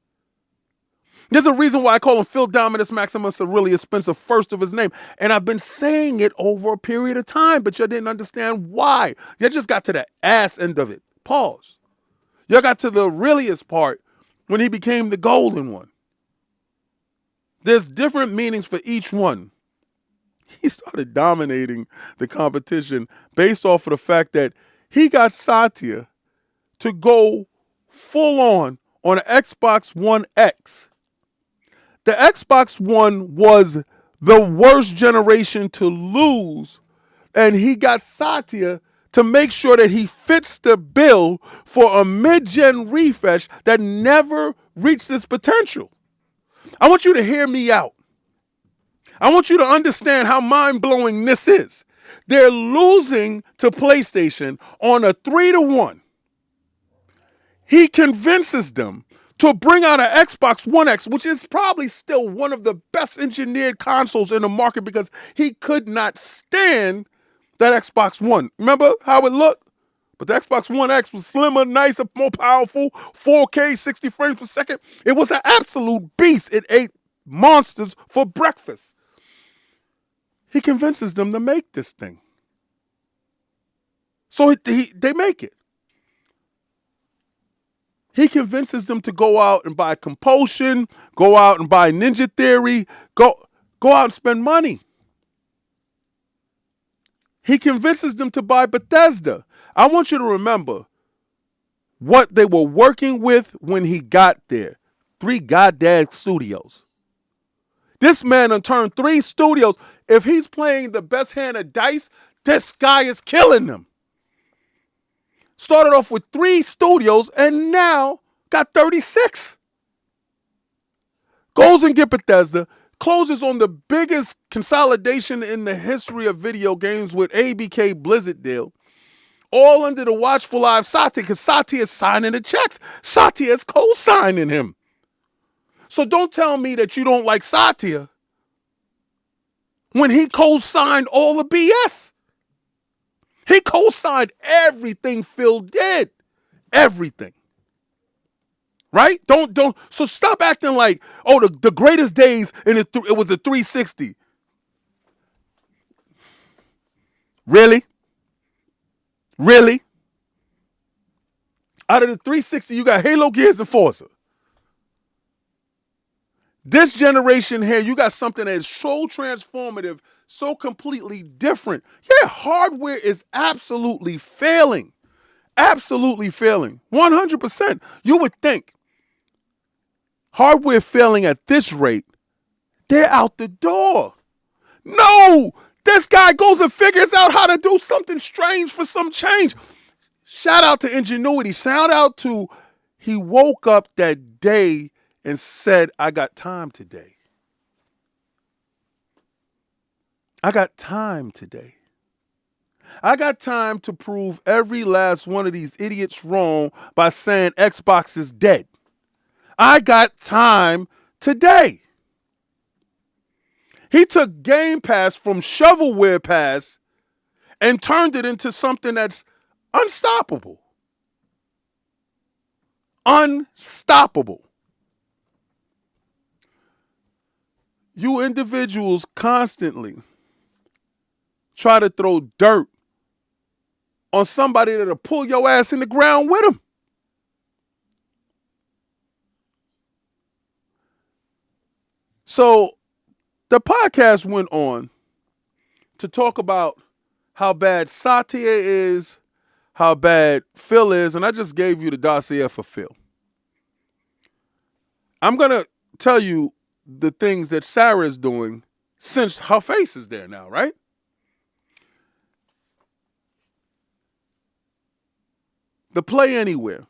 C: There's a reason why I call him Phil Dominus Maximus Aurelius Spencer, first of his name. And I've been saying it over a period of time, but you didn't understand why. You just got to the ass end of it. Pause. You got to the Aurelius part when he became the golden one. There's different meanings for each one. He started dominating the competition based off of the fact that he got Satya to go full on an Xbox One X. The Xbox One was the worst generation to lose, and he got Satya to make sure that he fits the bill for a mid-gen refresh that never reached its potential. I want you to hear me out. I want you to understand how mind-blowing this is. They're losing to PlayStation on a 3-1. He convinces them to bring out an Xbox One X, which is probably still one of the best engineered consoles in the market because he could not stand that Xbox One. Remember how it looked? But the Xbox One X was slimmer, nicer, more powerful, 4K, 60 frames per second. It was an absolute beast. It ate monsters for breakfast. He convinces them to make this thing. So they make it. He convinces them to go out and buy Compulsion, go out and buy Ninja Theory, go out and spend money. He convinces them to buy Bethesda. I want you to remember what they were working with when he got there. 3 goddamn studios. This man done turned 3 studios. If he's playing the best hand of dice, this guy is killing them. Started off with 3 studios and now got 36. Goes and get Bethesda, closes on the biggest consolidation in the history of video games with ABK Blizzard deal. All under the watchful eye of Satya, because Satya is signing the checks. Satya is co-signing him. So don't tell me that you don't like Satya when he co-signed all the BS. He co-signed everything Phil did. Everything. Right? So stop acting like, oh, the greatest days it was the 360. Really? Really? Out of the 360, you got Halo, Gears, and Forza. This generation here, you got something that is so transformative, so completely different. Yeah, hardware is absolutely failing. Absolutely failing. 100%. You would think hardware failing at this rate, they're out the door. No! This guy goes and figures out how to do something strange for some change. Shout out to ingenuity. Shout out to he woke up that day and said, I got time today. I got time today. I got time to prove every last one of these idiots wrong by saying Xbox is dead. I got time today. He took Game Pass from shovelware pass and turned it into something that's unstoppable. Unstoppable. You individuals constantly try to throw dirt on somebody that'll pull your ass in the ground with them. So the podcast went on to talk about how bad Satya is, how bad Phil is, and I just gave you the dossier for Phil. I'm going to tell you the things that Sarah is doing since her face is there now, right? The Play Anywhere.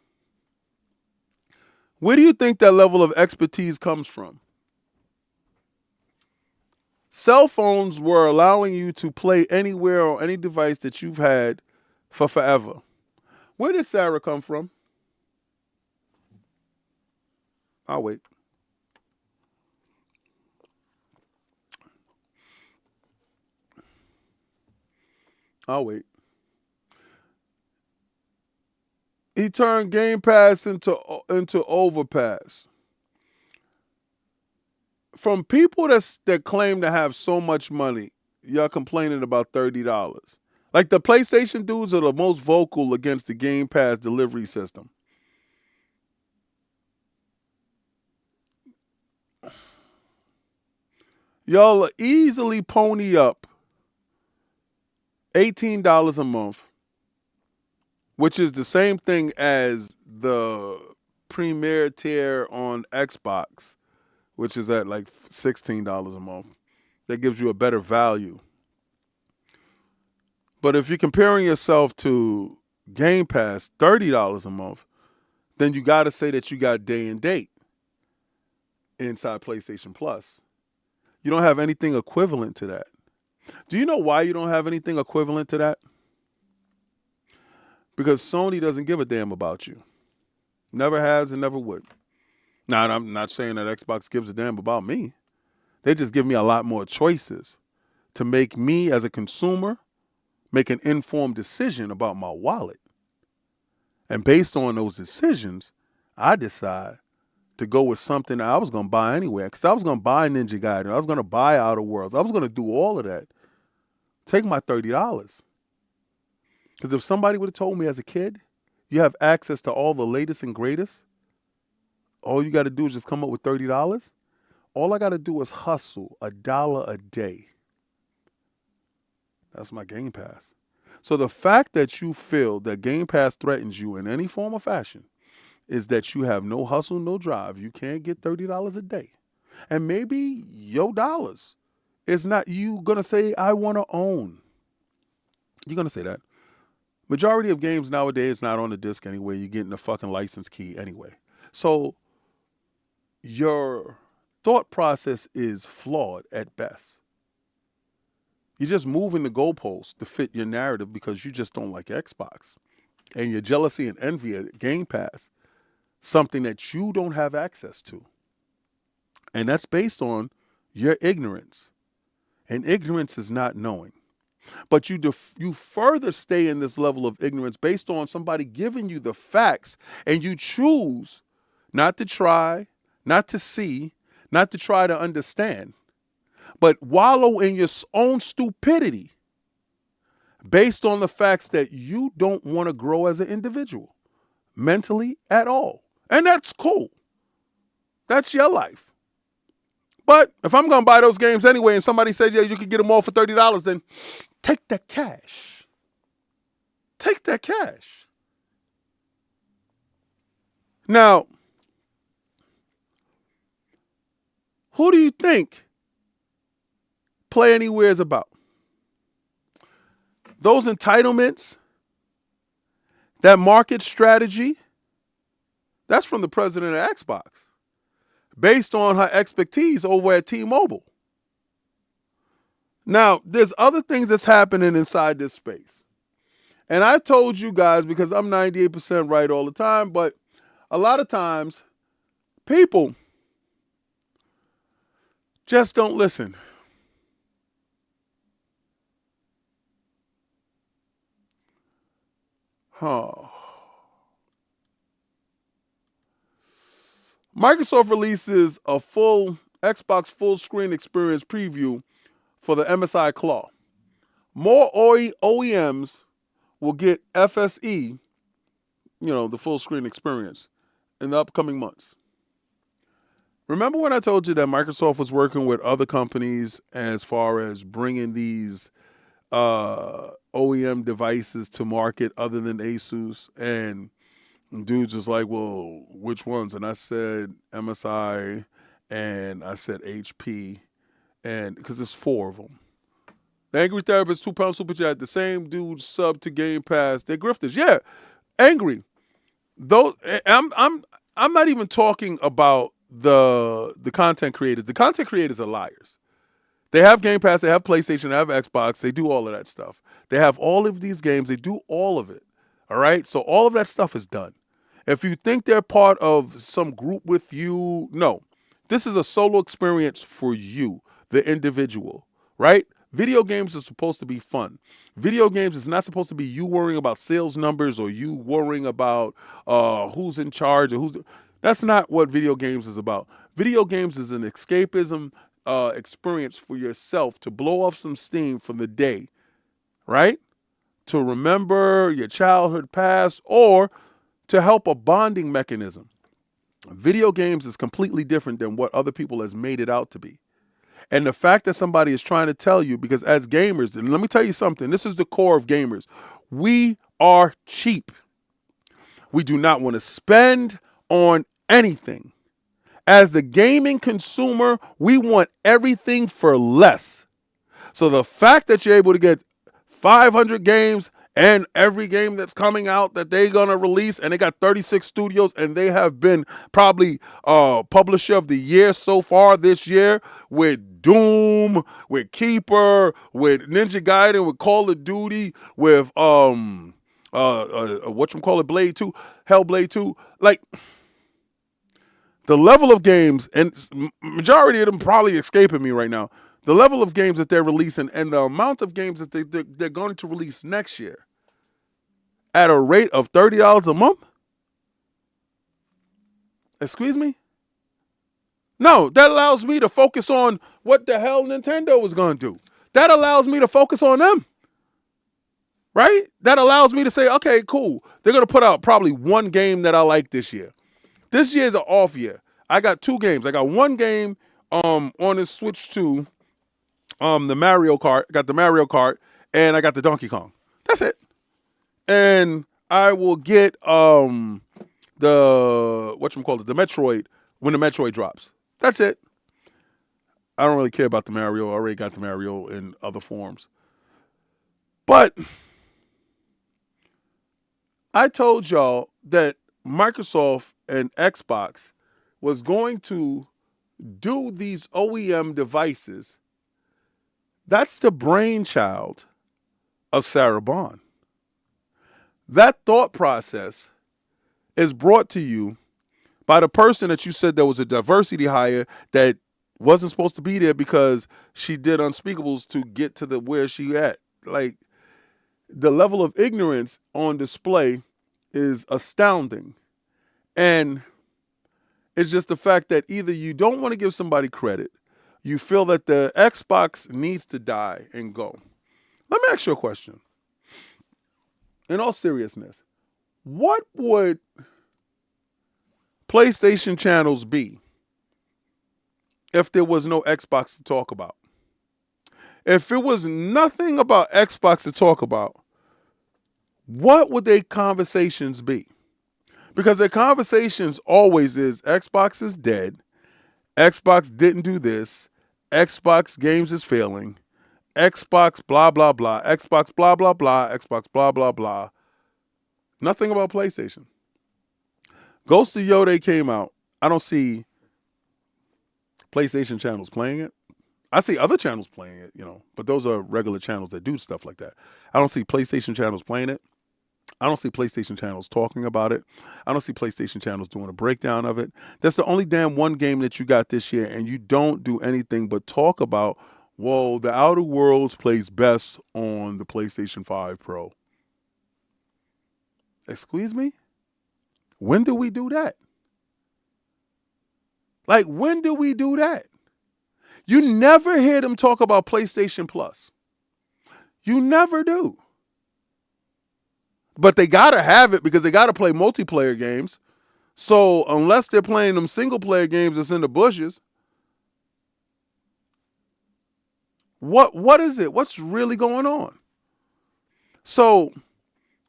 C: Where do you think that level of expertise comes from? Cell phones were allowing you to play anywhere on any device that you've had for forever. Where did Sarah come from? I'll wait. I'll wait. He turned Game Pass into Overpass. From people that claim to have so much money, y'all complaining about $30. Like the PlayStation dudes are the most vocal against the Game Pass delivery system. Y'all easily pony up $18 a month, which is the same thing as the premier tier on Xbox, which is at like $16 a month. That gives you a better value. But if you're comparing yourself to Game Pass, $30 a month, then you got to say that you got day and date inside PlayStation Plus. You don't have anything equivalent to that. Do you know why you don't have anything equivalent to that? Because Sony doesn't give a damn about you. Never has and never would. Now, I'm not saying that Xbox gives a damn about me. They just give me a lot more choices to make me as a consumer make an informed decision about my wallet. And based on those decisions, I decide to go with something that I was going to buy anyway. Because I was going to buy Ninja Gaiden. I was going to buy Outer Worlds. I was going to do all of that. Take my $30. Because if somebody would have told me as a kid, you have access to all the latest and greatest, all you got to do is just come up with $30. All I got to do is hustle $1 a day. That's my Game Pass. So the fact that you feel that Game Pass threatens you in any form or fashion is that you have no hustle, no drive. You can't get $30 a day. And maybe your dollars is not you going to say, I want to own. You're going to say that. Majority of games nowadays not on the disc anyway. You're getting a fucking license key anyway. So your thought process is flawed at best. You're just moving the goalposts to fit your narrative because you just don't like Xbox. And your jealousy and envy at Game Pass, something that you don't have access to. And that's based on your ignorance. And ignorance is not knowing. But you further stay in this level of ignorance based on somebody giving you the facts, and you choose not to try, not to see, not to try to understand, but wallow in your own stupidity based on the facts that you don't want to grow as an individual, mentally at all. And that's cool. That's your life. But if I'm going to buy those games anyway and somebody said, yeah, you can get them all for $30, then take that cash. Take that cash. Now, who do you think Play Anywhere is about? Those entitlements, that market strategy, that's from the president of Xbox, based on her expertise over at T-Mobile. Now, there's other things that's happening inside this space. And I told you guys, because I'm 98% right all the time, but a lot of times people just don't listen. Microsoft releases a full Xbox full screen experience preview for the MSI Claw. More OEMs will get FSE, the full screen experience, in the upcoming months. Remember when I told you that Microsoft was working with other companies as far as bringing these OEM devices to market other than Asus? And dudes was like, well, which ones? And I said MSI, and I said HP, and because there's 4 of them. The Angry Therapist, £2 super chat. The same dude sub to Game Pass. They're grifters. Yeah, angry. Though I'm not even talking about the content creators. The content creators are liars. They have Game Pass. They have PlayStation. They have Xbox. They do all of that stuff. They have all of these games. They do all of it. All right. So all of that stuff is done. If you think they're part of some group with you, no. This is a solo experience for you, the individual, right? Video games are supposed to be fun. Video games is not supposed to be you worrying about sales numbers or you worrying about who's in charge or who's. That's not what video games is about. Video games is an escapism experience for yourself to blow off some steam from the day, right? To remember your childhood past or to help a bonding mechanism. Video games is completely different than what other people has made it out to be. And the fact that somebody is trying to tell you, because as gamers, and let me tell you something, this is the core of gamers. We are cheap. We do not want to spend on anything. As the gaming consumer, we want everything for less. So the fact that you're able to get 500 games and every game that's coming out that they're going to release, and they got 36 studios, and they have been probably publisher of the year so far this year with Doom, with Keeper, with Ninja Gaiden, with Call of Duty, with whatchamacallit, Blade 2, Hellblade 2. Like, the level of games, and majority of them probably escaping me right now, the level of games that they're releasing and the amount of games that they're going to release next year at a rate of $30 a month? Excuse me? No, that allows me to focus on what the hell Nintendo was going to do. That allows me to focus on them. Right? That allows me to say, okay, cool. They're going to put out probably one game that I like this year. This year is an off year. I got 2 games. I got one game on this Switch 2, the Mario Kart. I got the Mario Kart, and I got the Donkey Kong. That's it. And I will get the Metroid when the Metroid drops. That's it. I don't really care about the Mario. I already got the Mario in other forms. But I told y'all that Microsoft and Xbox was going to do these OEM devices. That's the brainchild of Sarah Bond. That thought process is brought to you by the person that you said there was a diversity hire that wasn't supposed to be there because she did unspeakables to get to the where she at. Like, the level of ignorance on display is astounding. And it's just the fact that either you don't want to give somebody credit, you feel that the Xbox needs to die and go. Let me ask you a question. In all seriousness, what would PlayStation channels be if there was no Xbox to talk about? If it was nothing about Xbox to talk about, what would their conversations be? Because their conversations always is Xbox is dead, Xbox didn't do this, Xbox games is failing, Xbox blah, blah, blah, Xbox blah, blah, blah, Xbox blah, blah, blah. Nothing about PlayStation. Ghost of Yode came out. I don't see PlayStation channels playing it. I see other channels playing it, but those are regular channels that do stuff like that. I don't see PlayStation channels playing it. I don't see PlayStation channels talking about it. I don't see PlayStation channels doing a breakdown of it. That's the only damn one game that you got this year, and you don't do anything but talk about, whoa, the Outer Worlds plays best on the PlayStation 5 Pro. Excuse me? When do we do that? Like, when do we do that? You never hear them talk about PlayStation Plus. You never do. But they got to have it because they got to play multiplayer games. So unless they're playing them single player games that's in the bushes, what is it? What's really going on? So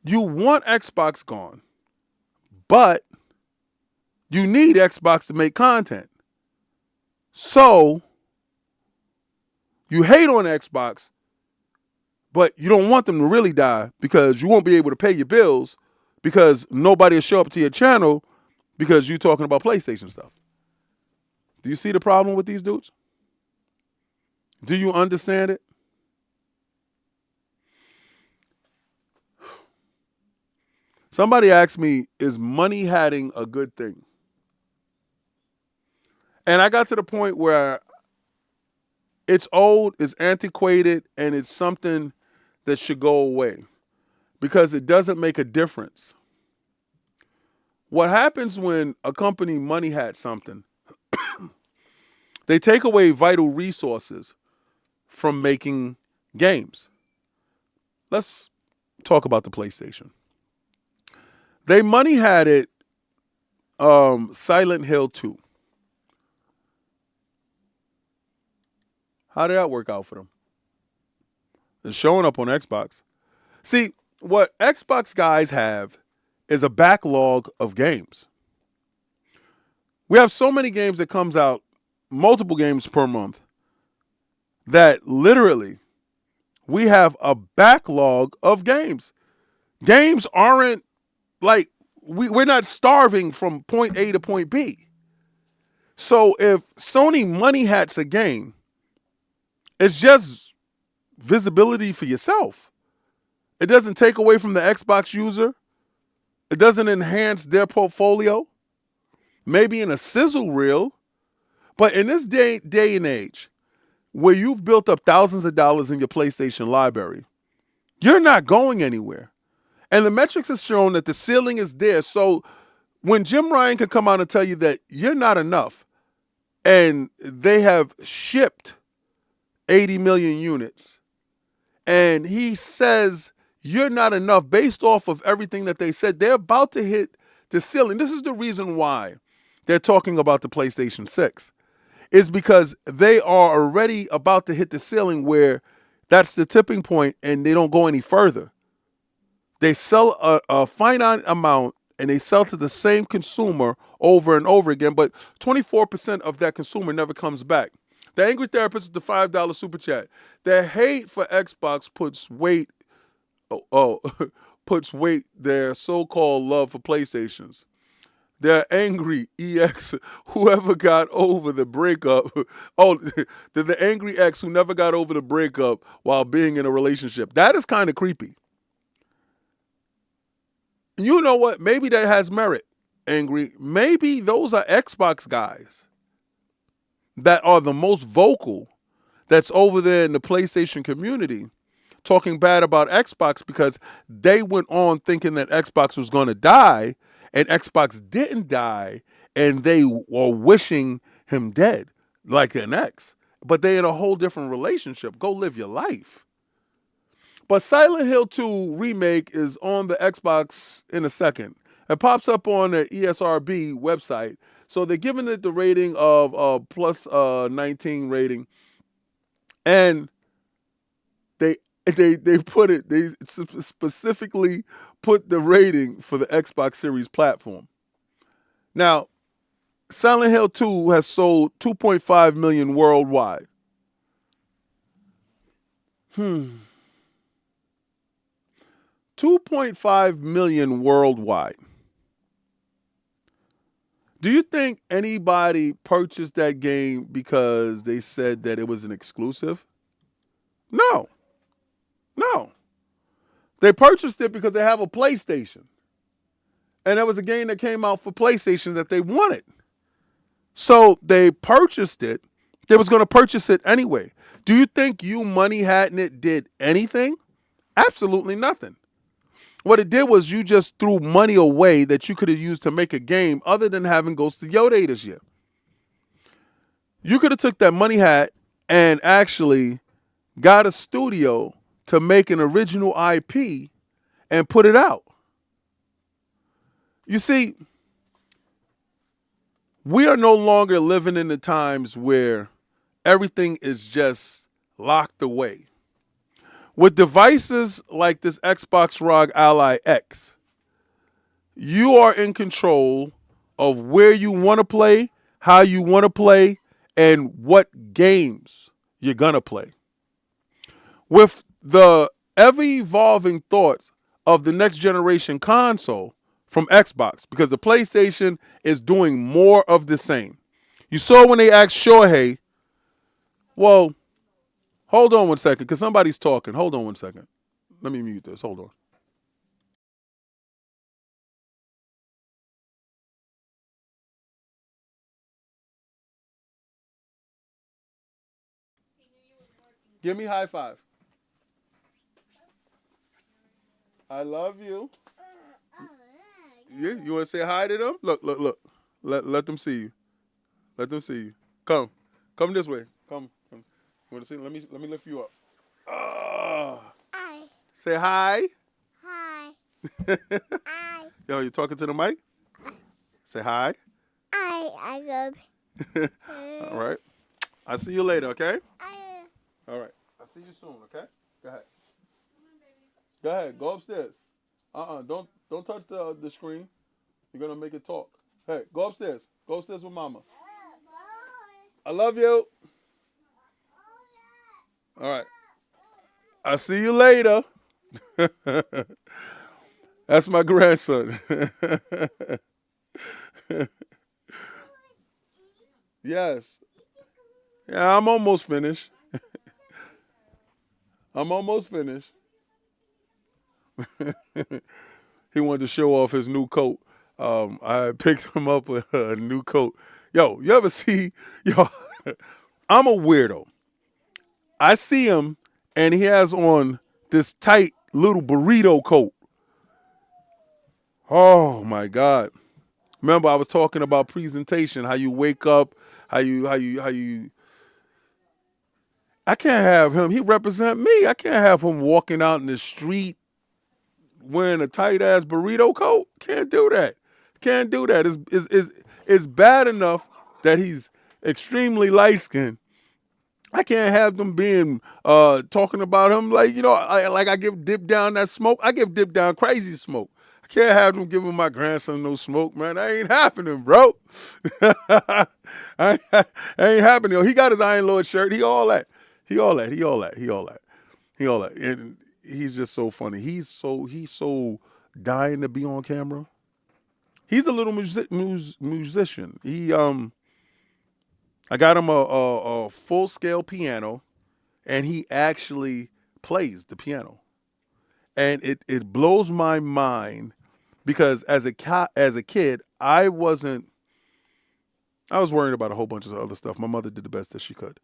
C: you want Xbox gone, but you need Xbox to make content. So You hate on Xbox, but you don't want them to really die because you won't be able to pay your bills because nobody will show up to your channel because you're talking about PlayStation stuff. Do you see the problem with these dudes? Do you understand it? Somebody asked me, is money hatting a good thing? And I got to the point where it's old, it's antiquated, and it's something that should go away because it doesn't make a difference. What happens when a company money hats something? They take away vital resources from making games. Let's talk about the PlayStation. They money had it Silent Hill 2. How did that work out for them? It's showing up on Xbox. See, what Xbox guys have is a backlog of games. We have so many games that comes out, multiple games per month, that literally we have a backlog of games. Games aren't like, we're not starving from point A to point B. So if Sony money hats a game, it's just visibility for yourself. It doesn't take away from the Xbox user. It doesn't enhance their portfolio. Maybe in a sizzle reel. But in this day and age, where you've built up thousands of dollars in your PlayStation library, you're not going anywhere. And the metrics have shown that the ceiling is there. So when Jim Ryan could come out and tell you that you're not enough, and they have shipped 80 million units, and he says you're not enough based off of everything that they said, they're about to hit the ceiling. This is the reason why they're talking about the PlayStation 6, is because they are already about to hit the ceiling where that's the tipping point and they don't go any further. They sell a finite amount and they sell to the same consumer over and over again, but 24% of that consumer never comes back. The Angry Therapist is the $5 super chat. Their hate for Xbox puts weight, their so-called love for PlayStations. They're angry EX, whoever got over the breakup. They're the angry ex who never got over the breakup while being in a relationship. That is kind of creepy. You know what? Maybe that has merit, angry. Maybe those are Xbox guys that are the most vocal that's over there in the PlayStation community talking bad about Xbox because they went on thinking that Xbox was going to die and Xbox didn't die and they were wishing him dead like an ex. But they in a whole different relationship. Go live your life. But Silent Hill 2 Remake is on the Xbox in a second. It pops up on the ESRB website. So they're giving it the rating of plus 19 rating. And they specifically put the rating for the Xbox Series platform. Now, Silent Hill 2 has sold 2.5 million worldwide. 2.5 million worldwide. Do you think anybody purchased that game because they said that it was an exclusive? No. They purchased it because they have a PlayStation. And there was a game that came out for PlayStation that they wanted. So they purchased it. They was going to purchase it anyway. Do you think you money hatting it did anything? Absolutely nothing. What it did was you just threw money away that you could have used to make a game other than having Ghost of Yoda this year. You could have took that money hat and actually got a studio to make an original IP and put it out. You see, we are no longer living in the times where everything is just locked away. With devices like this Xbox ROG Ally X, you are in control of where you want to play, how you want to play, and what games you're going to play. with the ever-evolving thoughts of the next generation console from Xbox, because the PlayStation is doing more of the same. You saw when they asked Shohei, well, hold on one second, because somebody's talking. Hold on one second. Let me mute this. Hold on. Give me high five. I love you. Yeah, you want to say hi to them? Look, look, look. Let them see you. Let them see you. Come this way. Come. You want to see? Let me lift you up.
E: Hi.
C: Say hi.
E: Hi. Hi.
C: Yo, you talking to the mic? Say hi.
E: I love.
C: All right. I'll see you later, okay?
E: I.
C: All right. I'll see you soon, okay? Go ahead. Go ahead. Go upstairs. Don't touch the screen. You're gonna make it talk. Hey, go upstairs. Go upstairs with mama. I love you. All right. I'll see you later. That's my grandson. Yes. Yeah, I'm almost finished. I'm almost finished. He wanted to show off his new coat. I picked him up with a new coat. Yo, you ever see? Yo, I'm a weirdo. I see him, and he has on this tight little burrito coat. Oh my God! Remember, I was talking about presentation. How you wake up, how you. I can't have him. He represent me. I can't have him walking out in the street wearing a tight ass burrito coat. Can't do that. Can't do that. It's bad enough that he's extremely light skinned. I can't have them being talking about him like, I give dip down that smoke. I give dip down crazy smoke. I can't have them giving my grandson no smoke, man. That ain't happening, bro. That ain't happening. He got his Iron Lord shirt. He all that. And he's just so funny. He's so dying to be on camera. He's a little musician. I got him a full scale piano, and he actually plays the piano, and it blows my mind because as a kid I was worried about a whole bunch of other stuff. My mother did the best that she could.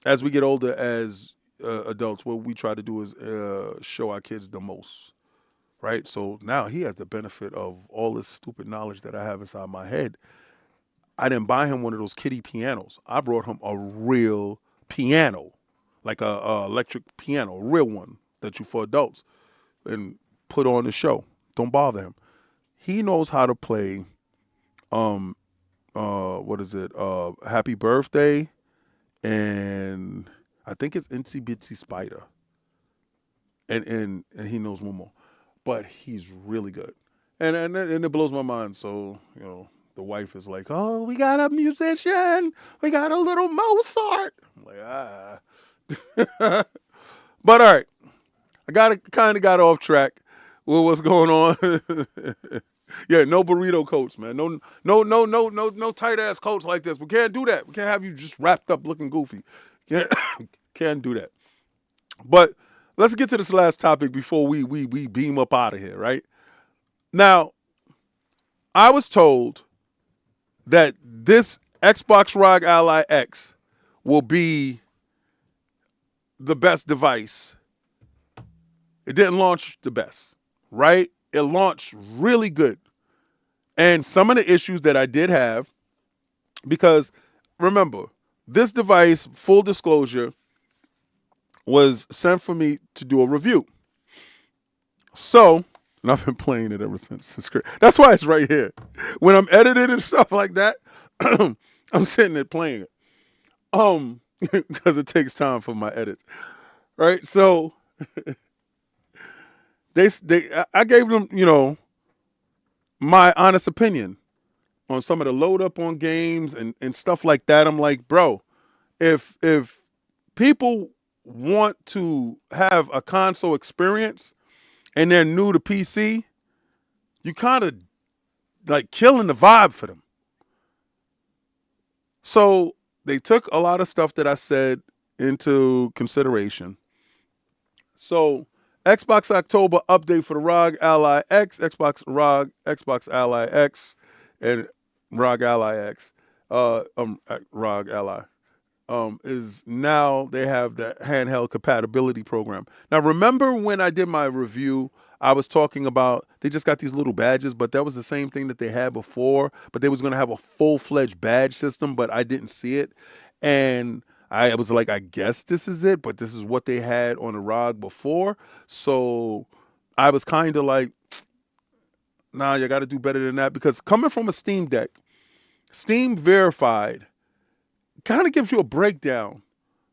C: As we get older as adults, what we try to do is show our kids the most, right? So now he has the benefit of all this stupid knowledge that I have inside my head. I didn't buy him one of those kiddie pianos. I brought him a real piano, like a electric piano, a real one that you for adults, and put on the show. Don't bother him. He knows how to play. What is it? Happy Birthday, and I think it's Itsy Bitsy Spider. And he knows one more, but he's really good, and it blows my mind. So the wife is like, "Oh, we got a musician. We got a little Mozart." I'm like, But all right, I kind of got off track with what's going on. Yeah, no burrito coats, man. No tight ass coats like this. We can't do that. We can't have you just wrapped up looking goofy. Can't do that. But let's get to this last topic before we beam up out of here, right? Now, I was told that this Xbox ROG Ally X will be the best device. It didn't launch the best, right? It launched really good. And some of the issues that I did have, because remember, this device, full disclosure, was sent for me to do a review. So, and I've been playing it ever since. That's why it's right here. When I'm editing and stuff like that, I'm sitting there playing it. Because it takes time for my edits. Right? So I gave them, my honest opinion on some of the load up on games and stuff like that. I'm like, bro, if people want to have a console experience and they're new to PC, you kind of like killing the vibe for them. So they took a lot of stuff that I said into consideration. So Xbox October update for the ROG Ally X, Xbox Ally X, and ROG Ally X, ROG Ally. Is now they have the handheld compatibility program. Now, remember when I did my review, I was talking about they just got these little badges, but that was the same thing that they had before, but they was going to have a full-fledged badge system, but I didn't see it. And I was like, I guess this is it, but this is what they had on the ROG before. So I was kind of like, nah, you got to do better than that, because coming from a Steam Deck, Steam Verified kind of gives you a breakdown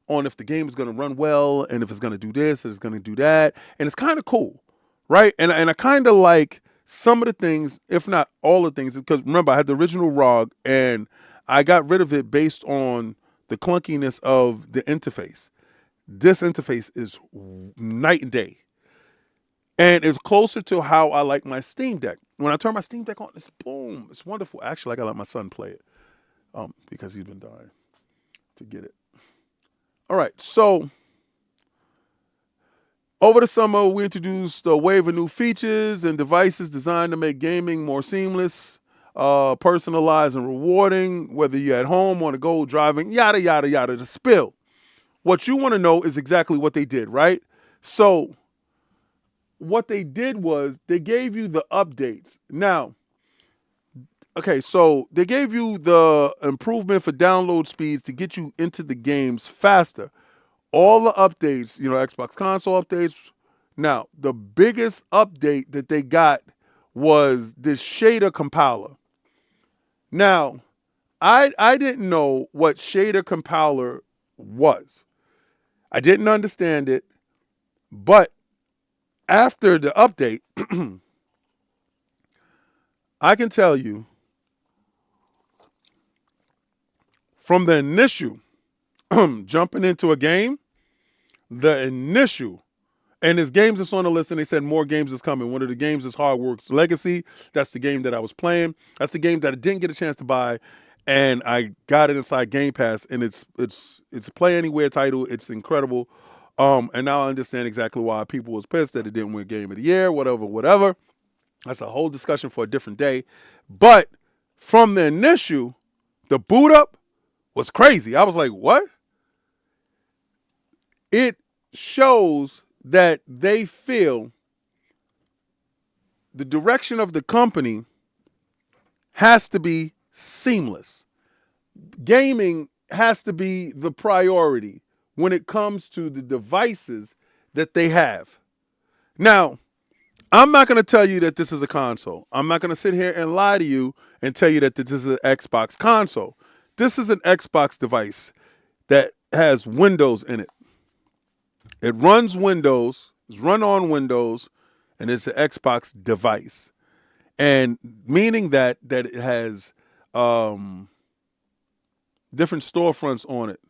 C: on if the game is going to run well and if it's going to do this and it's going to do that. And it's kind of cool, right? And I kind of like some of the things, if not all the things, because remember, I had the original ROG and I got rid of it based on the clunkiness of the interface. This interface is night and day. And it's closer to how I like my Steam Deck. When I turn my Steam Deck on, it's boom. It's wonderful. Actually, I got to let my son play it because he's been dying to get it. All right, so over the summer, we introduced a wave of new features and devices designed to make gaming more seamless, personalized, and rewarding, whether you're at home, on the go, driving, yada, yada, yada, the spill. What you want to know is exactly what they did, right? So what they did was they gave you the updates. Now, okay, so they gave you the improvement for download speeds to get you into the games faster. All the updates, Xbox console updates. Now, the biggest update that they got was this shader compiler. Now, I didn't know what shader compiler was. I didn't understand it, but after the update, I can tell you from the initial jumping into a game, and there's games that's on the list, and they said more games is coming. One of the games is Hard Works Legacy. That's the game that I was playing. That's the game that I didn't get a chance to buy, and I got it inside Game Pass, and it's a Play Anywhere title. It's incredible. And now I understand exactly why people was pissed that it didn't win Game of the Year, whatever. That's a whole discussion for a different day. But from the initial, the boot up was crazy. I was like, what? It shows that they feel the direction of the company has to be seamless. Gaming has to be the priority when it comes to the devices that they have. Now, I'm not going to tell you that this is a console. I'm not going to sit here and lie to you and tell you that this is an Xbox console. This is an Xbox device that has Windows in it. It runs Windows, it's run on Windows, and it's an Xbox device. And meaning that it has different storefronts on it,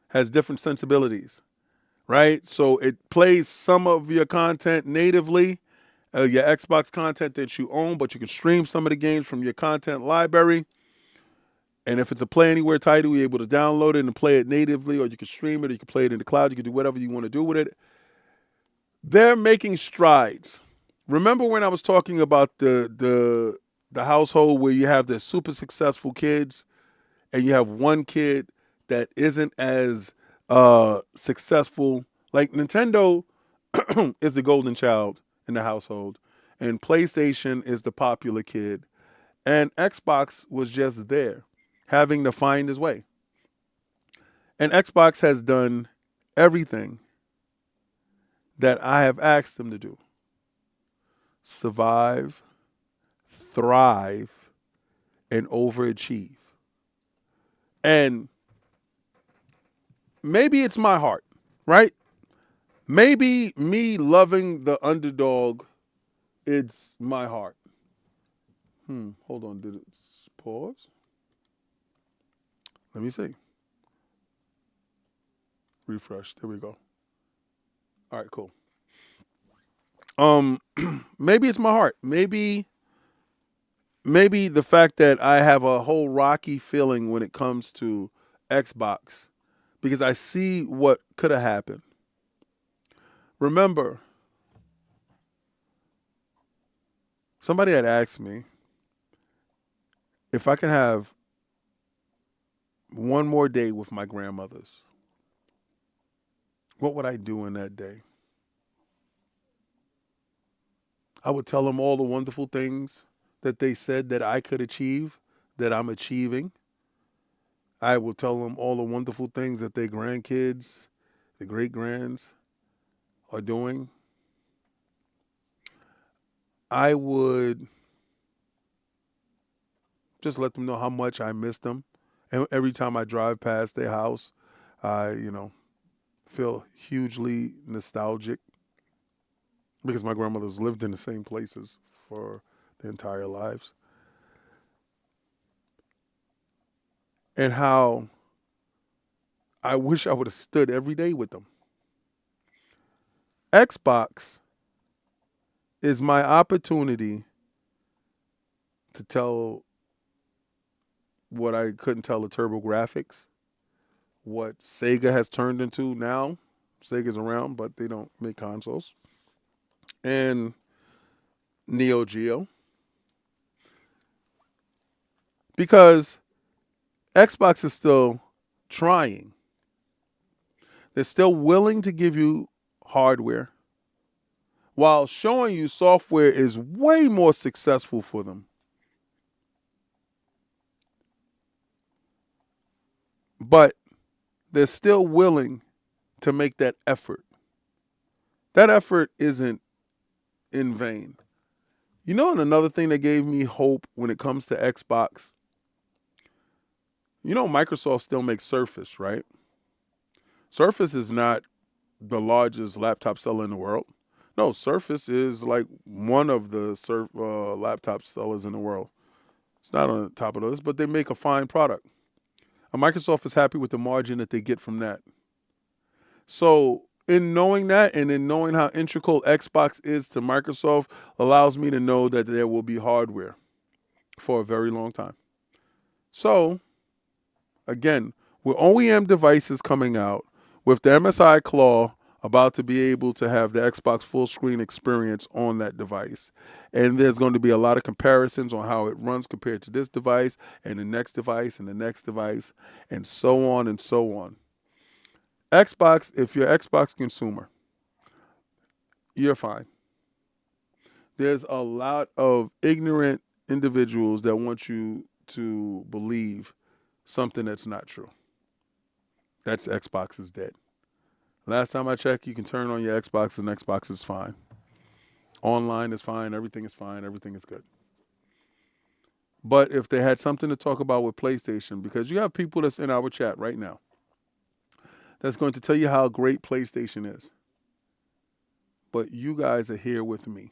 C: has different sensibilities, right? So it plays some of your content natively, your Xbox content that you own, but you can stream some of the games from your content library. And if it's a Play Anywhere title, you're able to download it and play it natively, or you can stream it, or you can play it in the cloud. You can do whatever you want to do with it. They're making strides. Remember when I was talking about the household where you have the super successful kids and you have one kid that isn't as successful? Like Nintendo is the golden child in the household, and PlayStation is the popular kid, and Xbox was just there, having to find his way. And Xbox has done everything that I have asked them to do. Survive, thrive, and overachieve. And maybe it's my heart, right? Maybe me loving the underdog, it's my heart. Hold on, did it pause? Let me see. Refresh. There we go. All right, cool. Maybe it's my heart. Maybe the fact that I have a whole rocky feeling when it comes to Xbox because I see what could have happened. Remember, somebody had asked me if I could have one more day with my grandmothers, what would I do in that day? I would tell them all the wonderful things that they said that I could achieve, that I'm achieving. I will tell them all the wonderful things that their grandkids, the great-grands are doing. I would just let them know how much I miss them. And every time I drive past their house, I, feel hugely nostalgic because my grandmothers lived in the same places for their entire lives. And how I wish I would have stood every day with them. Xbox is my opportunity to tell what I couldn't tell the TurboGrafx, what Sega has turned into now. Sega's around, but they don't make consoles. And Neo Geo. Because Xbox is still trying. They're still willing to give you hardware while showing you software is way more successful for them. But they're still willing to make that effort. That effort isn't in vain. And another thing that gave me hope when it comes to Xbox, Microsoft still makes Surface, right? Surface is not the largest laptop seller in the world. No, Surface is like one of the laptop sellers in the world. It's not on the top of the list, but they make a fine product. And Microsoft is happy with the margin that they get from that. So in knowing that and in knowing how integral Xbox is to Microsoft allows me to know that there will be hardware for a very long time. So, again, with OEM devices coming out, with the MSI Claw about to be able to have the Xbox full screen experience on that device. And there's going to be a lot of comparisons on how it runs compared to this device and the next device and the next device and so on and so on. Xbox, if you're an Xbox consumer, you're fine. There's a lot of ignorant individuals that want you to believe something that's not true. That's Xbox is dead. Last time I checked, you can turn on your Xbox and Xbox is fine. Online is fine. Everything is fine. Everything is good. But if they had something to talk about with PlayStation, because you have people that's in our chat right now that's going to tell you how great PlayStation is. But you guys are here with me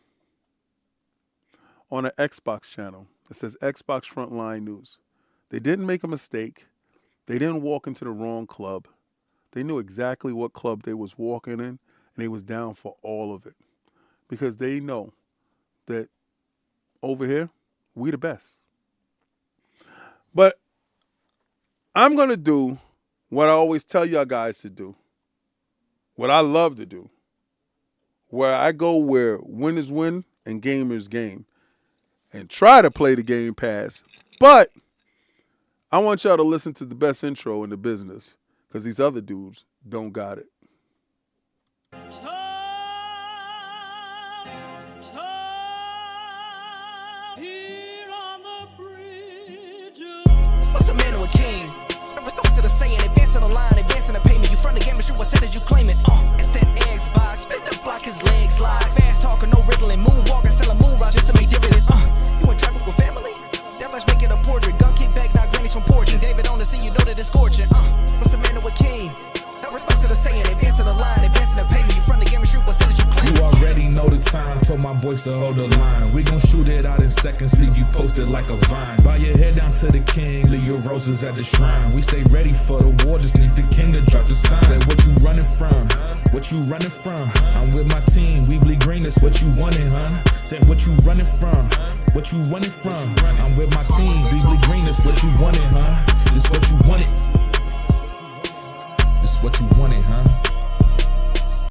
C: on an Xbox channel that says Xbox Frontline News. They didn't make a mistake. They didn't walk into the wrong club. They knew exactly what club they was walking in, and they was down for all of it. Because they know that over here, we the best. But I'm going to do what I always tell y'all guys to do. What I love to do. Where I go where winners win and gamers game. And try to play the Game Pass. But I want y'all to listen to the best intro in the business. Because these other dudes don't got it.
B: What's a man or a king? What's it saying? Advancing the line, advancing the payment. You front the game, but shoot what said as you claim it. It's that Xbox. Spin the block, his legs slide. Fast talking, no riddling. Moonwalking, selling moon rock just to make dividends. You in traffic with family? That flash making a portrait. Gun kick back, not grannies from porches. David on the sea, you know that it's scorching. What's a man or a king? What's it saying? Advancing the line, advancing the payment. You front the game, but shoot what said as you claim it.
A: You already know the time, told my boys to hold the line. We gon' shoot it out in seconds, leave you posted like a vine. Bow your head down to the king, leave your roses at the shrine. We stay ready for the war, just need the king to drop the sign. Say what you running from, what you running from? I'm with my team, we bleed green, that's what you wanted, huh? Said what you running from, what you running from? I'm with my team, we bleed green, that's what you wanted, huh? This what you wanted, this what you wanted, huh?